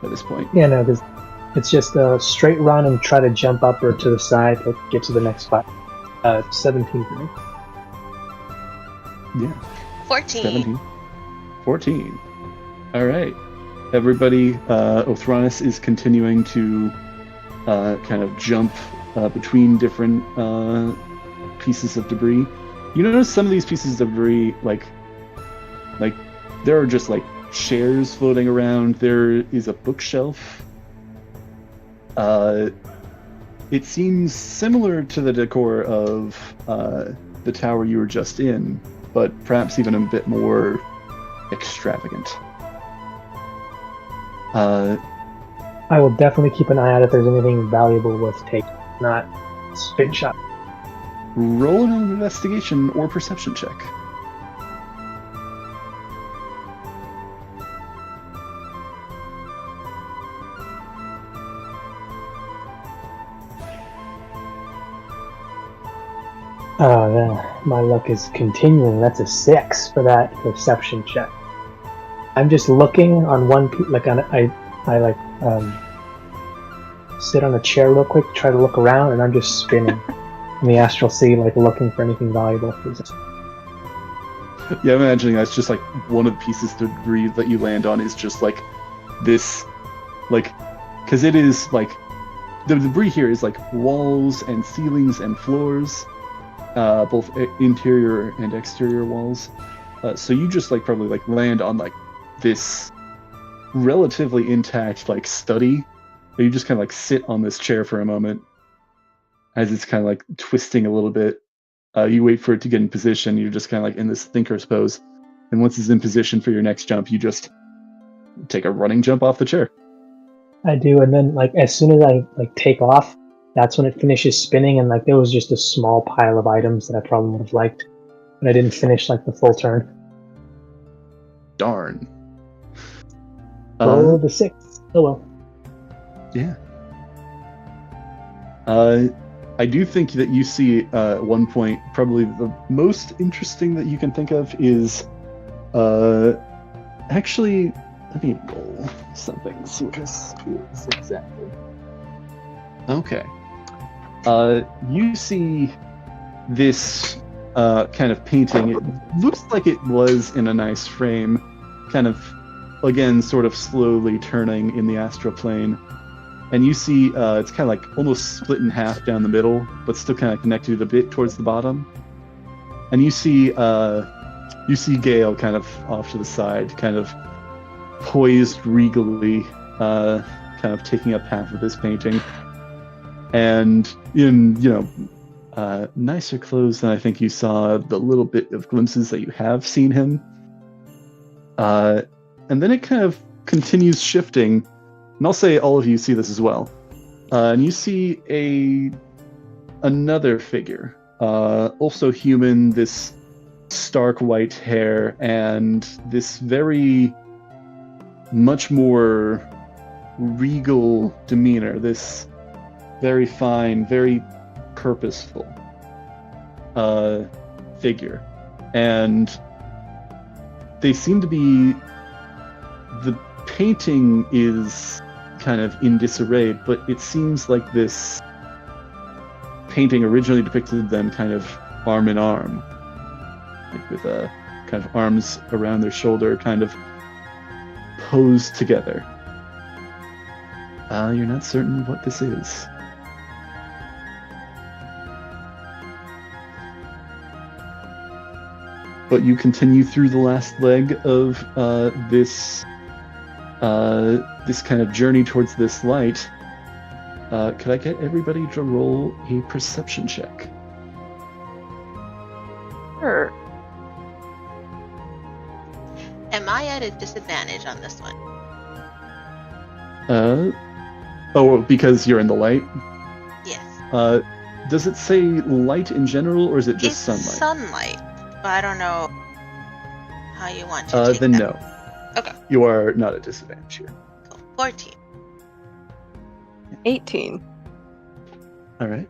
at this point. Yeah, no, because it's just a straight run and try to jump up or to the side or get to the next spot. 17 for me. Yeah. 14. 17. 14. All right. Everybody, Othronis is continuing to kind of jump between different pieces of debris. You notice some of these pieces of debris, like there are just like chairs floating around. There is a bookshelf. It seems similar to the decor of the tower you were just in, but perhaps even a bit more extravagant. I will definitely keep an eye out if there's anything valuable worth taking, not spin shot. Roll an investigation or perception check. Oh, my luck is continuing. That's a 6 for that perception check. I'm just looking on one, sit on a chair real quick, try to look around, and I'm just spinning in the astral sea, like looking for anything valuable. Yeah, I'm imagining that's just like one of the pieces of debris that you land on is just like this, like, because it is like the debris here is like walls and ceilings and floors, both interior and exterior walls. So you just like probably like land on like this relatively intact like study. You just kind of like sit on this chair for a moment as it's kind of like twisting a little bit. You wait for it to get in position. You're just kind of like in this thinker's pose. And once it's in position for your next jump, you just take a running jump off the chair. I do, and then like as soon as I like take off, that's when it finishes spinning, and like there was just a small pile of items that I probably would have liked, but I didn't finish like the full turn. Darn. Roll the 6. Oh well. Yeah. I do think that you see at one point, probably the most interesting that you can think of is actually Let me roll something. See what this is exactly. Okay. You see this kind of painting. It looks like it was in a nice frame, kind of, again, sort of slowly turning in the astral plane. And you see it's kind of like almost split in half down the middle, but still kind of connected a bit towards the bottom. And you see Gale kind of off to the side, kind of poised regally, kind of taking up half of this painting. And in, nicer clothes than I think you saw the little bit of glimpses that you have seen him. And then it kind of continues shifting, and I'll say all of you see this as well. And you see another figure, also human, this stark white hair, and this very much more regal demeanor, this very fine, very purposeful figure. And they seem to be, the painting is kind of in disarray, but it seems like this painting originally depicted them kind of arm in arm, like with kind of arms around their shoulder, kind of posed together. You're not certain what this is. But you continue through the last leg of this kind of journey towards this light. Could I get everybody to roll a perception check? Sure. Am I at a disadvantage on this one? Because you're in the light? Yes. Does it say light in general, or is it just It's sunlight? But I don't know how you want to take then that. No. Okay. You are not at disadvantage here. Cool. 14. 18. All right.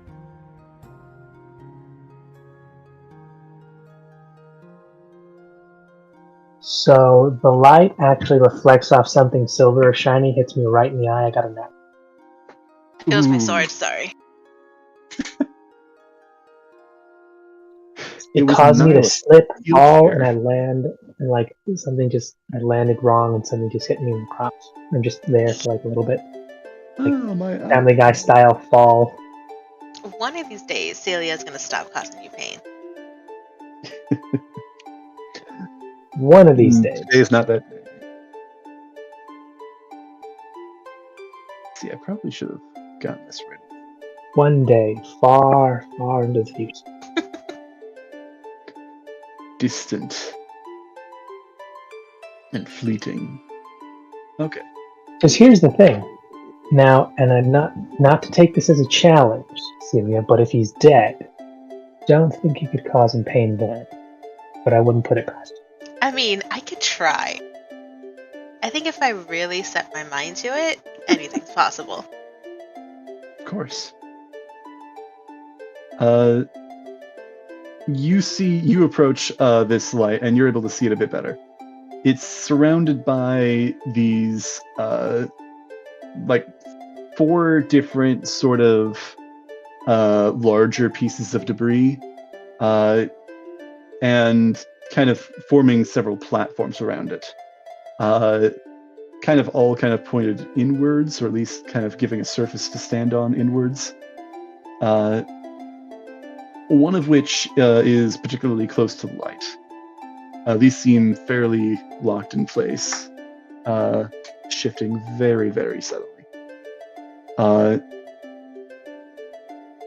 So the light actually reflects off something silver or shiny, hits me right in the eye. I got a nap. It was my Ooh. sword, sorry. It was caused me to not slip, you fall, here. and I land, and like I landed wrong, and something just hit me in the crotch. I'm just there for like a little bit. Oh, my Family Guy style fall. One of these days, Celia's gonna stop causing you pain. One of these days. Today is not that day. See, I probably should have gotten this ready. One day, far, far into the future. Distant and fleeting. Okay. Because here's the thing. Now, and I'm not to take this as a challenge, Celia, but if he's dead, don't think you could cause him pain then. But I wouldn't put it past you. I mean, I could try. I think if I really set my mind to it, anything's possible. Of course. You approach this light, and you're able to see it a bit better. It's surrounded by these, like 4 different sort of larger pieces of debris, and kind of forming several platforms around it. Kind of all kind of pointed inwards, or at least kind of giving a surface to stand on inwards. One of which is particularly close to the light. These seem fairly locked in place, shifting very, very subtly.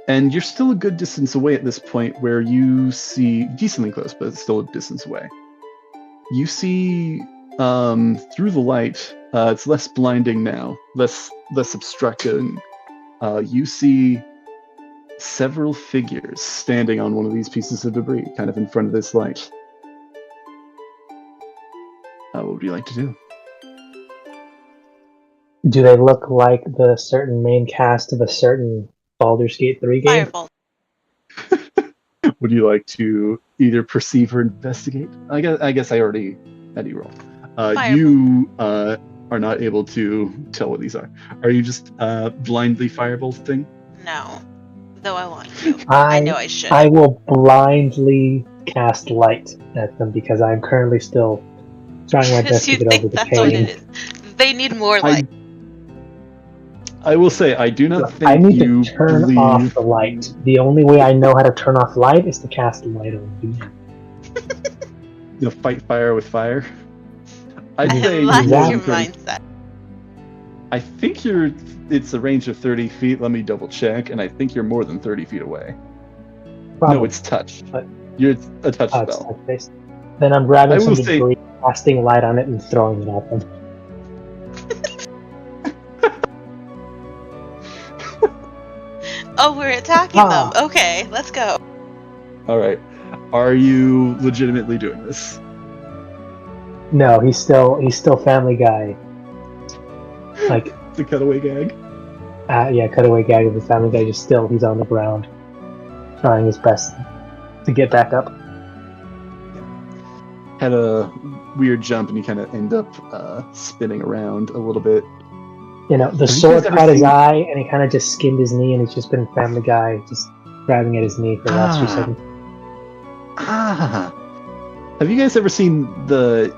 And you're still a good distance away at this point, where you see, decently close, but still a distance away. You see, through the light, it's less blinding now, less obstructing. You see several figures standing on one of these pieces of debris, kind of in front of this light. What would you like to do? Do they look like the certain main cast of a certain Baldur's Gate 3 game? Firebolt. Would you like to either perceive or investigate? I guess I already had you roll. You are not able to tell what these are. Are you just blindly firebolting? No. Though I want to. I know I should. I will blindly cast light at them because I'm currently still trying my best to You get think over the that's what pain. it is? They need more light. I will say, I do not think I need you to turn believe... off the light. The only way I know how to turn off light is to cast light on you. You know, fight fire with fire. I I'd say like you're your 30. mindset. I think it's a range of 30 feet. Let me double check, and I think you're more than 30 feet away. Probably. No, it's touch. But- You're a touch Oh, it's spell. touch-based. Then I'm grabbing I some will say- debris, casting light on it, and throwing it at them. Oh, we're attacking them. Okay, let's go. All right. Are you legitimately doing this? No, he's still Family Guy. Like, The cutaway gag? yeah, cutaway gag of the Family Guy. He's on the ground, trying his best to get back up. Had a weird jump, and you kind of end up spinning around a little bit. You know, the Have you sword guys ever caught his seen- eye, and he kind of just skinned his knee, and he's just been Family Guy, just grabbing at his knee for the last few Ah. seconds. Ah. Have you guys ever seen those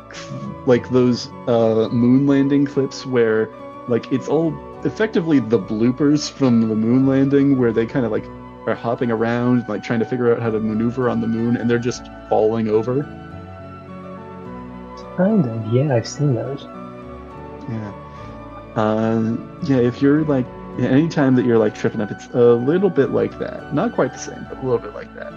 moon landing clips where it's all effectively the bloopers from the moon landing, where they kind of are hopping around, trying to figure out how to maneuver on the moon, and they're just falling over? Kind of, yeah, I've seen those. Yeah. Yeah, if you're anytime that you're tripping up, it's a little bit like that. Not quite the same, but a little bit like that.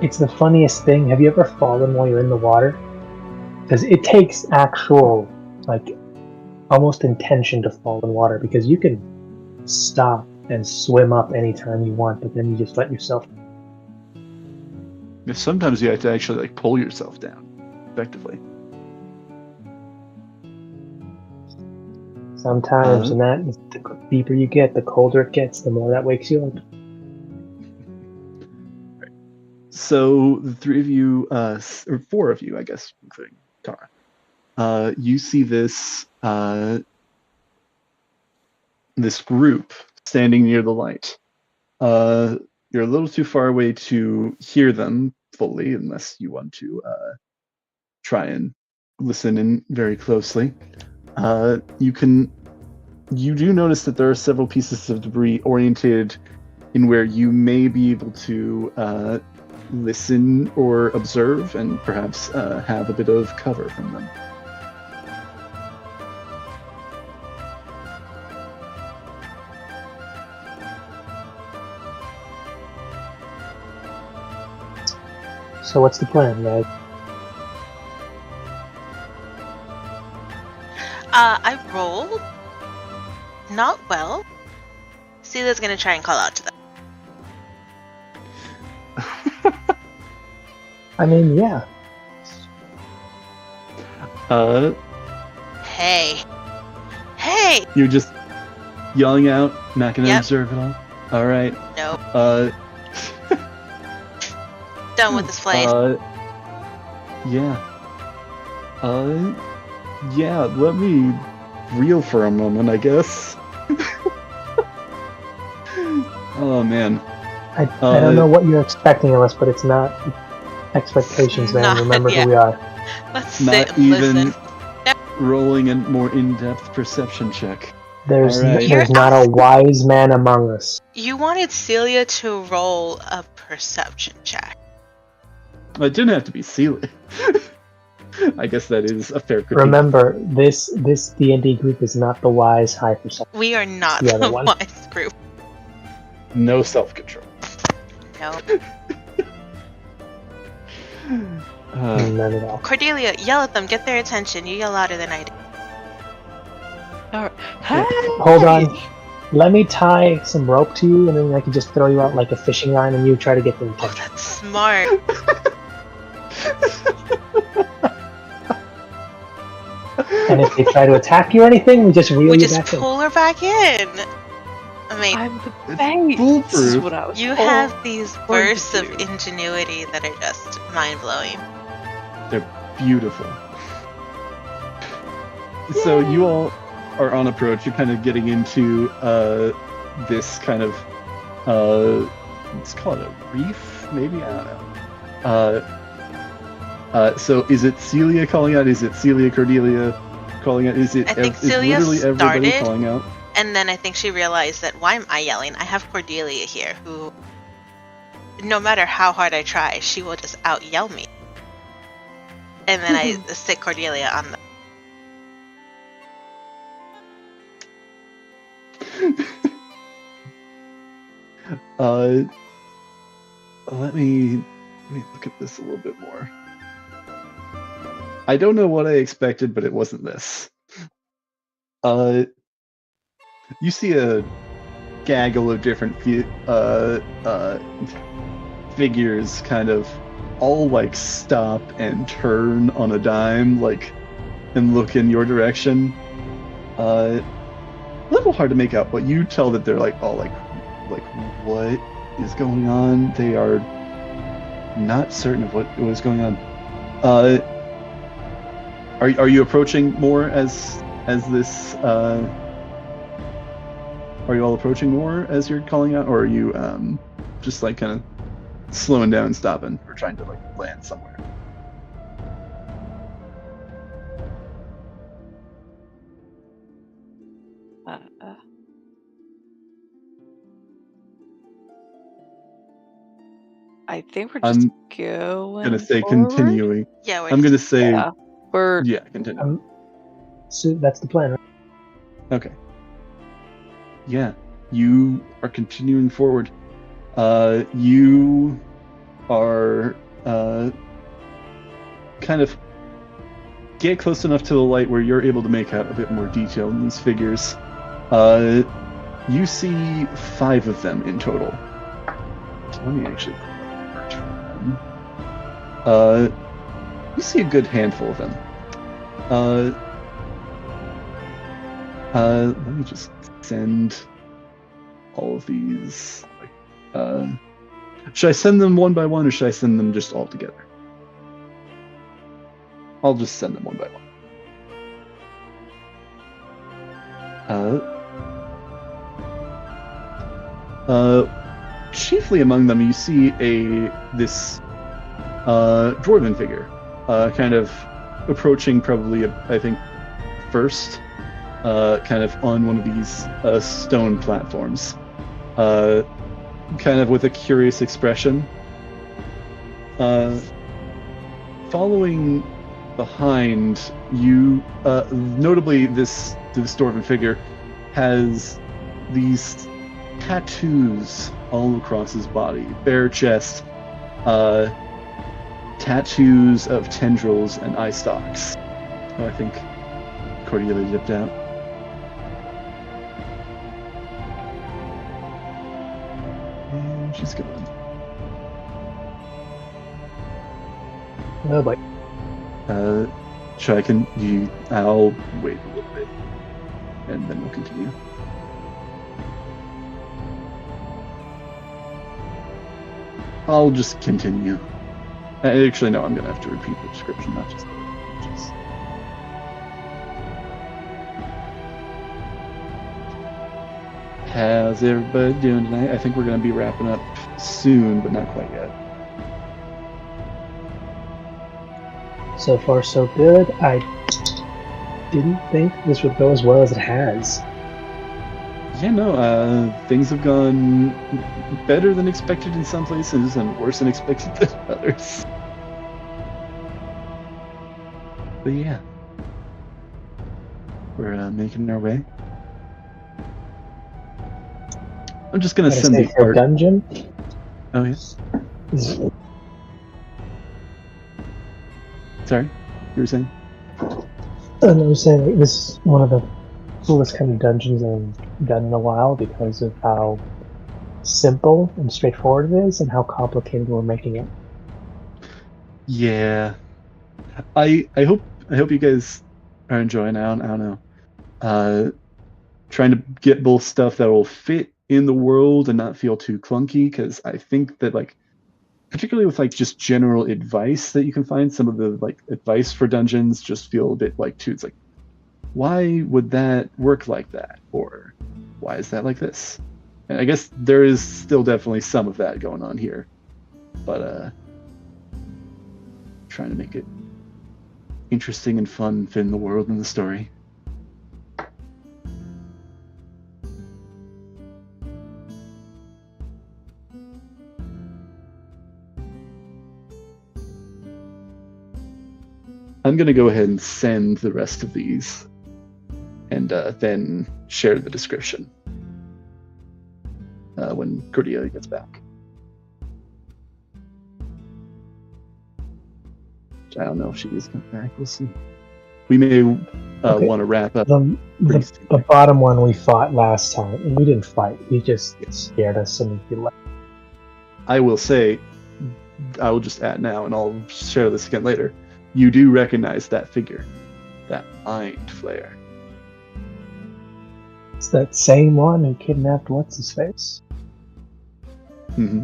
It's the funniest thing. Have you ever fallen while you're in the water? Because it takes actual, almost intention to fall in water, because you can stop and swim up anytime you want, but then you just let yourself. Sometimes you have to actually pull yourself down, effectively. Sometimes, and that is the deeper you get, the colder it gets, the more that wakes you up. So the three of you, or four of you, I guess, including Tara, you see this this group standing near the light. You're a little too far away to hear them fully, unless you want to try and listen in very closely. You do notice that there are several pieces of debris orientated in where you may be able to listen or observe, and perhaps have a bit of cover from them. So what's the plan, guys? I rolled. Not well. Celia's gonna try and call out to them. I mean, yeah. Hey. Hey! You're just yelling out, not gonna Yep. observe it all? Alright. Nope. Done with this place. Yeah. Yeah, let me reel for a moment, I guess. Oh, man. I don't know what you're expecting of us, but it's not expectations, man. Not Remember yet. who we are. Let's sit Not and even listen. rolling a more in-depth perception check. There's All right. there's not a wise man among us. You wanted Celia to roll a perception check. It didn't have to be Celia. I guess that is a fair critique. Remember, this D&D group is not the wise high perception. We are not The other the one. wise group. No self-control. No. Uh, None at all. Cordelia, yell at them. Get their attention. You yell louder than I do. Hey! Hold on. Let me tie some rope to you, and then I can just throw you out like a fishing line, and you try to get their Oh, attention. that's smart. And if they try to attack you or anything, we just reel We you just back in. pull her back in. I mean, I'm the It's bait. foolproof. This is what I was you told. have these to bursts of do. ingenuity that are just mind-blowing. They're beautiful. So you all are on approach. You're kind of getting into this kind of let's call it a reef, maybe, I don't know. So is it Celia calling out? Is it Celia Cordelia calling out? Is it? I think is Celia literally everybody started. calling out? And then I think she realized that, why am I yelling? I have Cordelia here, who, no matter how hard I try, she will just out-yell me. And then I stick Cordelia on the... Let me look at this a little bit more. I don't know what I expected, but it wasn't this. You see a gaggle of different figures kind of all like stop and turn on a dime, like, and look in your direction. A little hard to make out, but you tell that they're like all like what is going on? They are not certain of what was going on. Are you approaching more as this? Are you all approaching more as you're calling out, or are you just like kind of slowing down and stopping, or trying to like land somewhere? I think we're just going. Gonna say forward. continuing. Yeah, we're I'm gonna say Yeah, we're. yeah, continue. So that's the plan, right? Okay. Yeah, you are continuing forward. You are kind of get close enough to the light where you're able to make out a bit more detail in these figures. You see 5 of them in total. So let me actually search for them. You see a good handful of them. Let me just send all of these. Should I send them one by one, or should I send them just all together? I'll just send them one by one. Chiefly among them, you see this dwarven figure, kind of approaching, probably, I think, first. Kind of on one of these stone platforms, kind of with a curious expression. Following behind you, notably this dwarven figure has these tattoos all across his body, bare chest, tattoos of tendrils and eye stalks. I think Cordelia dipped out. And she's gone. No, but I'll wait a little bit, and then we'll continue. I'll just continue. Actually, no, I'm gonna have to repeat the description, not just the images. How's everybody doing tonight? I think we're gonna be wrapping up soon, but not quite yet. so far so good. I didn't think this would go as well as it has. Yeah, no, things have gone better than expected in some places and worse than expected than others. But yeah, we're making our way. I'm just gonna send the art. Dungeon. Oh yes. Sorry, you were saying? And I was saying like, this is one of the coolest kind of dungeons I've done in a while because of how simple and straightforward it is and how complicated we're making it. Yeah, I hope you guys are enjoying it. I don't know. Trying to get both stuff that will fit in the world and not feel too clunky, because I think that like particularly with like just general advice that you can find, some of the like advice for dungeons just feel a bit like too, it's like, why would that work like that, or why is that like this? And I guess there is still definitely some of that going on here, but trying to make it interesting and fun, fit in the world and the story. I'm going to go ahead and send the rest of these and then share the description when Cordelia gets back. I don't know if she is coming back. We'll see. We may want to wrap up. The bottom one we fought last time, and we didn't fight. He just scared us and he left. I will say, I will just add now, and I'll share this again later. You do recognize that figure, that mind flayer. It's that same one who kidnapped what's his face. Mm-hmm.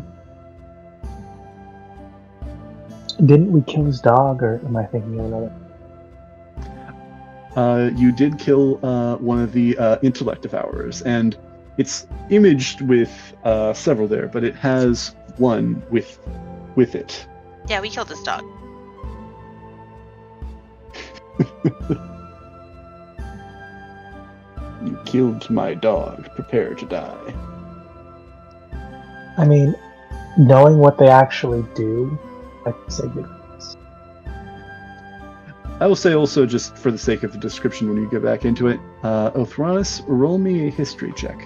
Didn't we kill his dog, or am I thinking of another? You did kill one of the intellect devourers, and it's imaged with several there, but it has one with it. Yeah, we killed his dog. You killed my dog. Prepare to die. I mean, knowing what they actually do, I can say good things. I will say also, just for the sake of the description when you get back into it, Othronus, roll me a history check.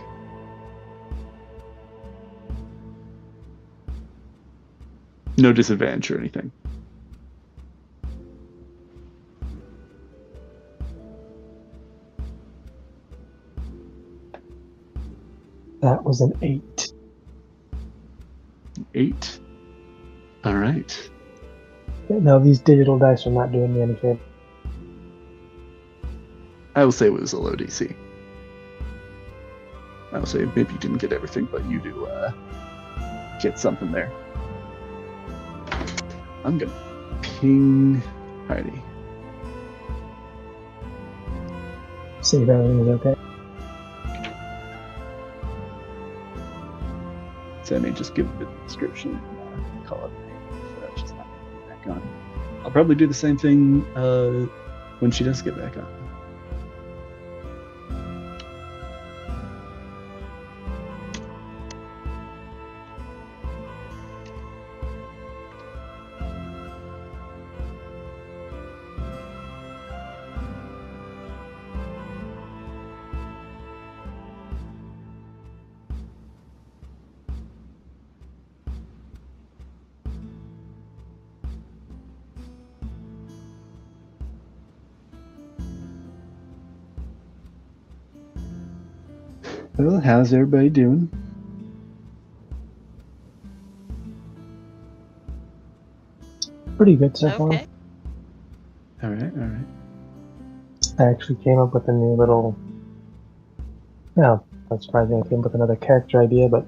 No disadvantage or anything. That was an 8. 8. All right. No, these digital dice are not doing me any favor. I will say it was a low DC. I will say maybe you didn't get everything, but you do get something there. I'm gonna ping Heidi. See if everything is okay. So I may just give a description and call it just not back on. I'll probably do the same thing when she does get back on. Well, how's everybody doing? Pretty good so far. Okay. All right. I actually came up with a new little... No, not surprising I came up with another character idea, but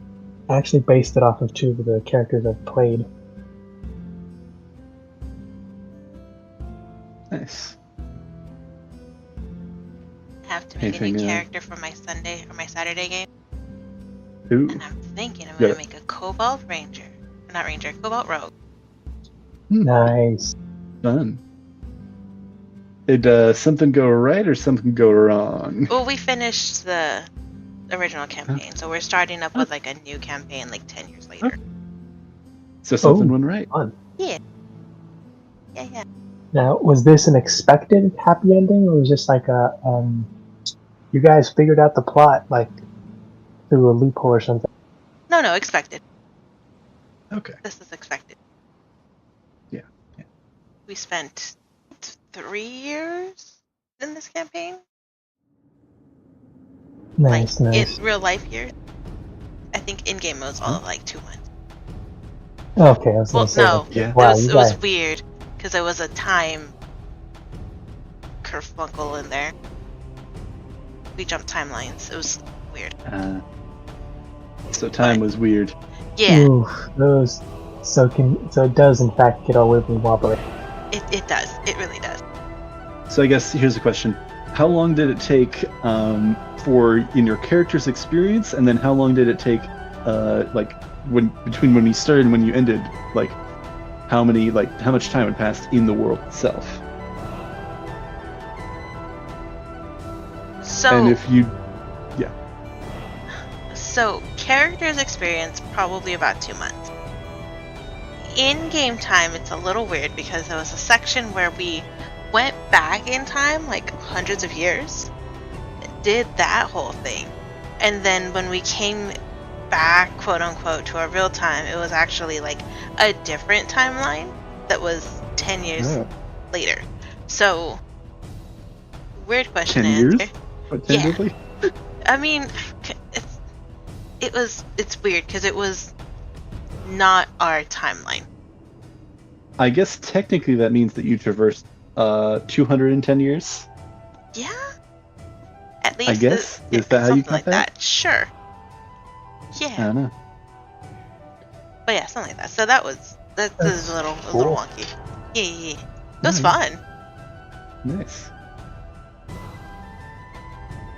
I actually based it off of 2 of the characters I've played. Nice. I have to make a Anything, new character for my Sunday or my Saturday game. Ooh. And I'm thinking I'm going to make a Cobalt Ranger. Not Ranger, Cobalt Rogue. Nice. Fun. Did something go right or something go wrong? Well, we finished the original campaign, so we're starting up with like a new campaign like 10 years later. So something went right. Fun. Yeah. Now, was this an expected happy ending, or was this like a, you guys figured out the plot, like, through a loophole or something? No, expected. Okay. This is expected. Yeah. We spent 3 years in this campaign. Nice. In real life years. I think in-game mode's all of like 2 months. Okay, I was gonna say. No. Yeah. Wow, It was weird, because there was a time kerfuffle in there. We jumped timelines. It was weird. So time was weird. Yeah, Ooh, those. So it does in fact get all wibbly wobbly. it does. It really does. So I guess here's a question: how long did it take for in your character's experience, and then how long did it take, between when you started and when you ended? Like, how much time had passed in the world itself? So, And if you, so character's experience probably about 2 months. In game time, it's a little weird because there was a section where we went back in time like hundreds of years, did that whole thing, and then when we came back, quote unquote, to our real time, it was actually like a different timeline that was 10 years later. So, weird question 10 to years? answer. Technically? I mean, it's weird because it was not our timeline. I guess technically that means that you traversed 210 years. Yeah, at least I guess is that how you something count like that? Sure. I Yeah, don't know. but yeah, something like that. So that was a little cool. wonky. Yeah. It was fun. Nice.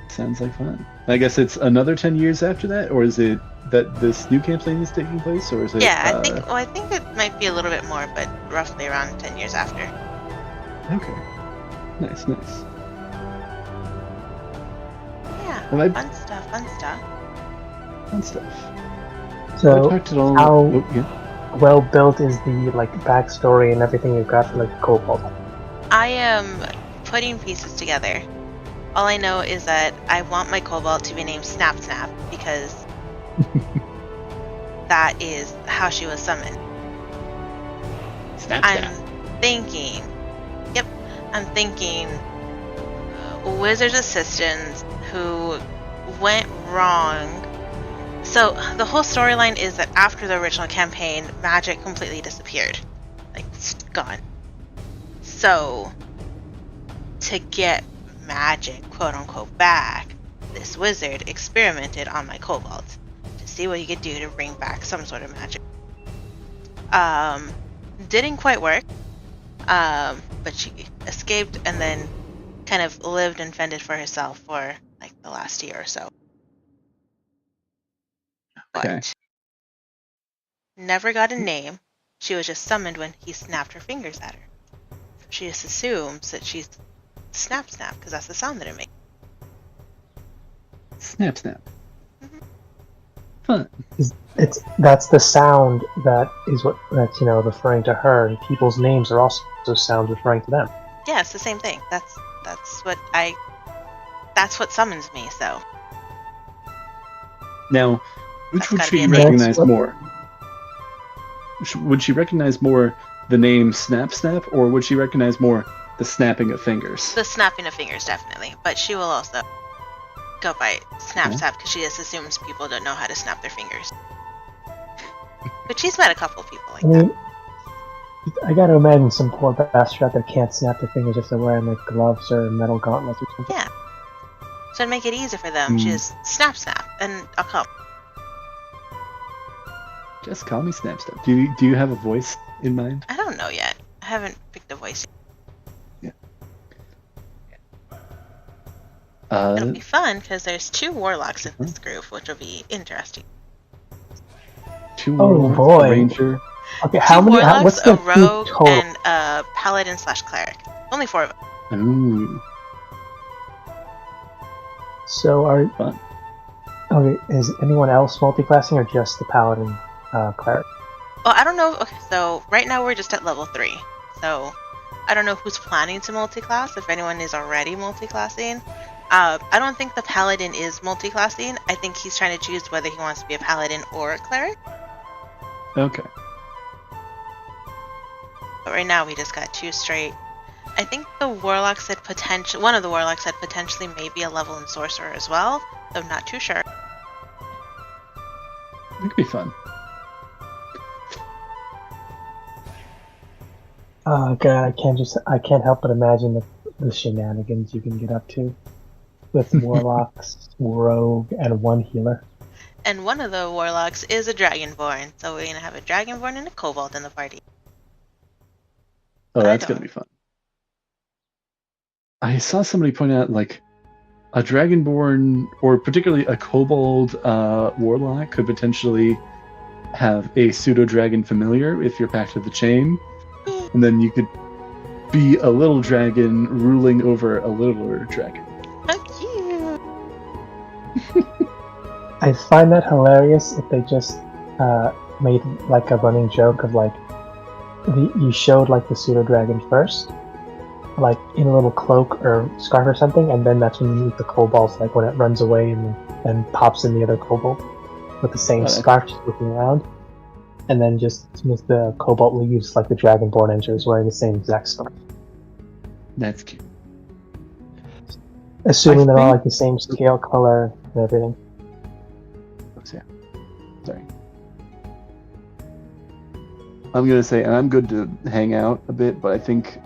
Sounds like fun. I guess it's another 10 years after that, or is it that this new campaign is taking place, or is it? Yeah, I think it might be a little bit more, but roughly around 10 years after. Okay. Nice. Yeah, Well, fun stuff. Fun stuff. I So talked it all. how Oh, yeah. well built is the backstory and everything you've got for Cobalt? I am putting pieces together. All I know is that I want my Cobalt to be named Snap because that is how she was summoned. I'm thinking wizard's assistants who went wrong. So the whole storyline is that after the original campaign, magic completely disappeared. Like, it's gone. So, to get magic, quote unquote, back, this wizard experimented on my Cobalt to see what he could do to bring back some sort of magic. Didn't quite work, but she escaped and then kind of lived and fended for herself for like the last year or so. Okay. But never got a name. She was just summoned when he snapped her fingers at her. She just assumes that she's Snap because that's the sound that it makes. Snap. Mhm. Fun. That's the sound that's referring to her, and people's names are also sounds referring to them. Yeah, it's the same thing. That's what summons me. So Now, which That's would gotta she be a name. recognize more? Would she recognize more the name Snap, or would she recognize more the snapping of fingers? the snapping of fingers definitely, but she will also go by Snap because she just assumes people don't know how to snap their fingers. But she's met a couple of people like that. I gotta imagine some poor bastard out there can't snap their fingers if they're wearing gloves or metal gauntlets or something. Yeah. So to make it easier for them, she just snap, and I'll come. Just call me Snap. Do you have a voice in mind? I don't know yet. I haven't picked a voice yet. Yeah. It'll be fun because there's 2 warlocks in this group, which will be interesting. 2 Oh, warlocks, boy. a ranger. Okay, 2 how many? warlocks, What's a the rogue, total? and a paladin/cleric. Only 4 of them. Ooh, So fun. is anyone else multiclassing or just the paladin cleric? Well, I don't know. Okay, so right now we're just at level 3. So I don't know who's planning to multiclass, if anyone is already multiclassing. I don't think the paladin is multiclassing. I think he's trying to choose whether he wants to be a paladin or a cleric. Okay. But right now we just got 2 straight. I think the warlock said one of the warlocks said potentially maybe a level in sorcerer as well. So I'm not too sure. It could be fun. Oh god, I can't help but imagine the shenanigans you can get up to with warlocks, rogue, and 1 healer. And one of the warlocks is a dragonborn, so we're gonna have a dragonborn and a kobold in the party. Oh, I that's don't- gonna be fun. I saw somebody point out like a dragonborn, or particularly a kobold warlock, could potentially have a pseudo dragon familiar if you're packed with the chain, and then you could be a little dragon ruling over a littler dragon. How cute! I find that hilarious if they just made like a running joke of like you showed like the pseudo dragon first, like in a little cloak or scarf or something, and then that's when you meet the kobolds, like when it runs away and pops in the other kobold with the same scarf, just looking around, and then just as soon as the kobold leaves, like the dragonborn enters wearing the same exact scarf. That's cute. Assuming they're all think- like the same scale, color, and everything. Yeah. Sorry. I'm gonna say, and I'm good to hang out a bit, but I think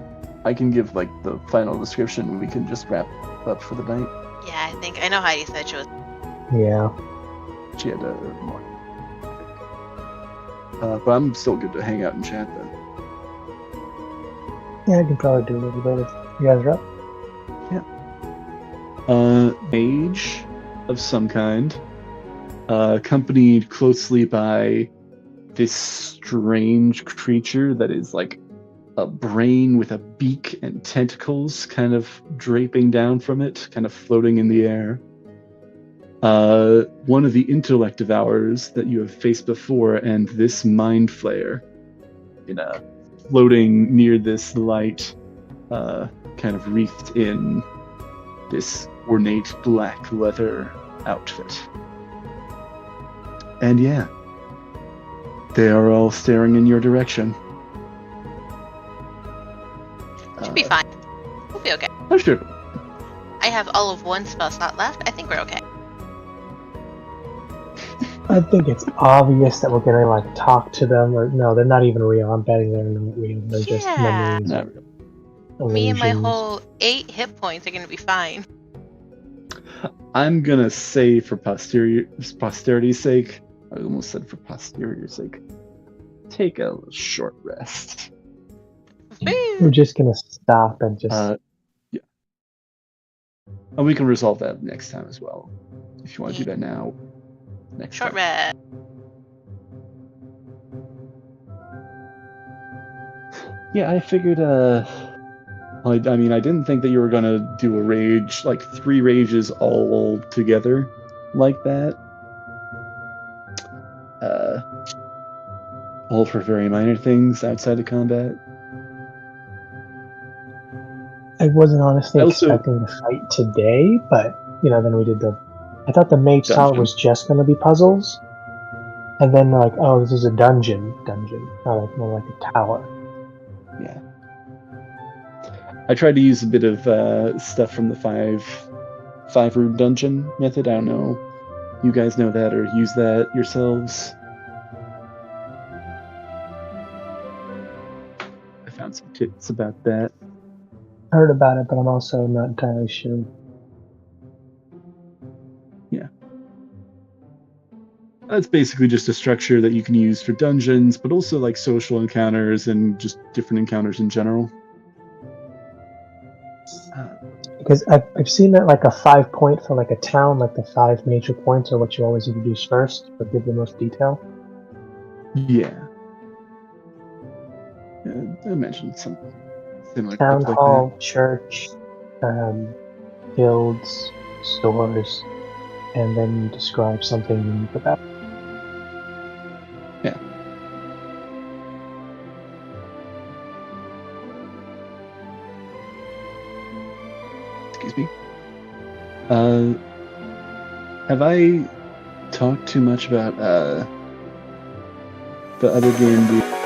I can give like the final description and we can just wrap up for the night. Yeah, I know Heidi said she was. Yeah. She had more. But I'm still good to hang out and chat though. Yeah, I can probably do a little bit if you guys are up. Mage of some kind, accompanied closely by this strange creature that is like a brain with a beak and tentacles kind of draping down from it, kind of floating in the air. One of the intellect devourers that you have faced before, and this mind flayer floating near this light, kind of wreathed in this ornate black leather outfit. And yeah, they are all staring in your direction. Should be fine. We'll be okay. I'm sure. I have all of one spell slot left. I think we're okay. I think it's obvious that we're gonna like talk to them, or no, they're not even real. I'm betting they're not real. They're just Yeah. memories. Not really. Me and my illusions. whole 8 hit points are gonna be fine. I'm gonna say for posterity's sake, I almost said for posterior's sake, take a short rest. We're Woo! just gonna stop and just. Yeah. And we can resolve that next time as well. If you want to Yeah. do that now. Next Short time. rest. Yeah, I figured, I mean, I didn't think that you were gonna do a rage, like 3 rages all together like that. All for very minor things outside of combat. I wasn't honestly Also- expecting to fight today, but then we did the. I thought the mage solid Dungeon. was just gonna be puzzles, and then they're like, "Oh, this is a dungeon, not like more like a tower." Yeah. I tried to use a bit of stuff from the five room dungeon method. I don't know. You guys know that or use that yourselves? I found some tips about that. Heard about it, but I'm also not entirely sure. It's basically just a structure that you can use for dungeons, but also like social encounters and just different encounters in general. Because I've seen that like a 5 point for like a town, like the 5 major points are what you always introduce first, but give the most detail. Yeah. I mentioned some similar Town stuff like hall, church, guilds, stores, and then you describe something unique about it. Yeah. Excuse me. Have I talked too much about the other game?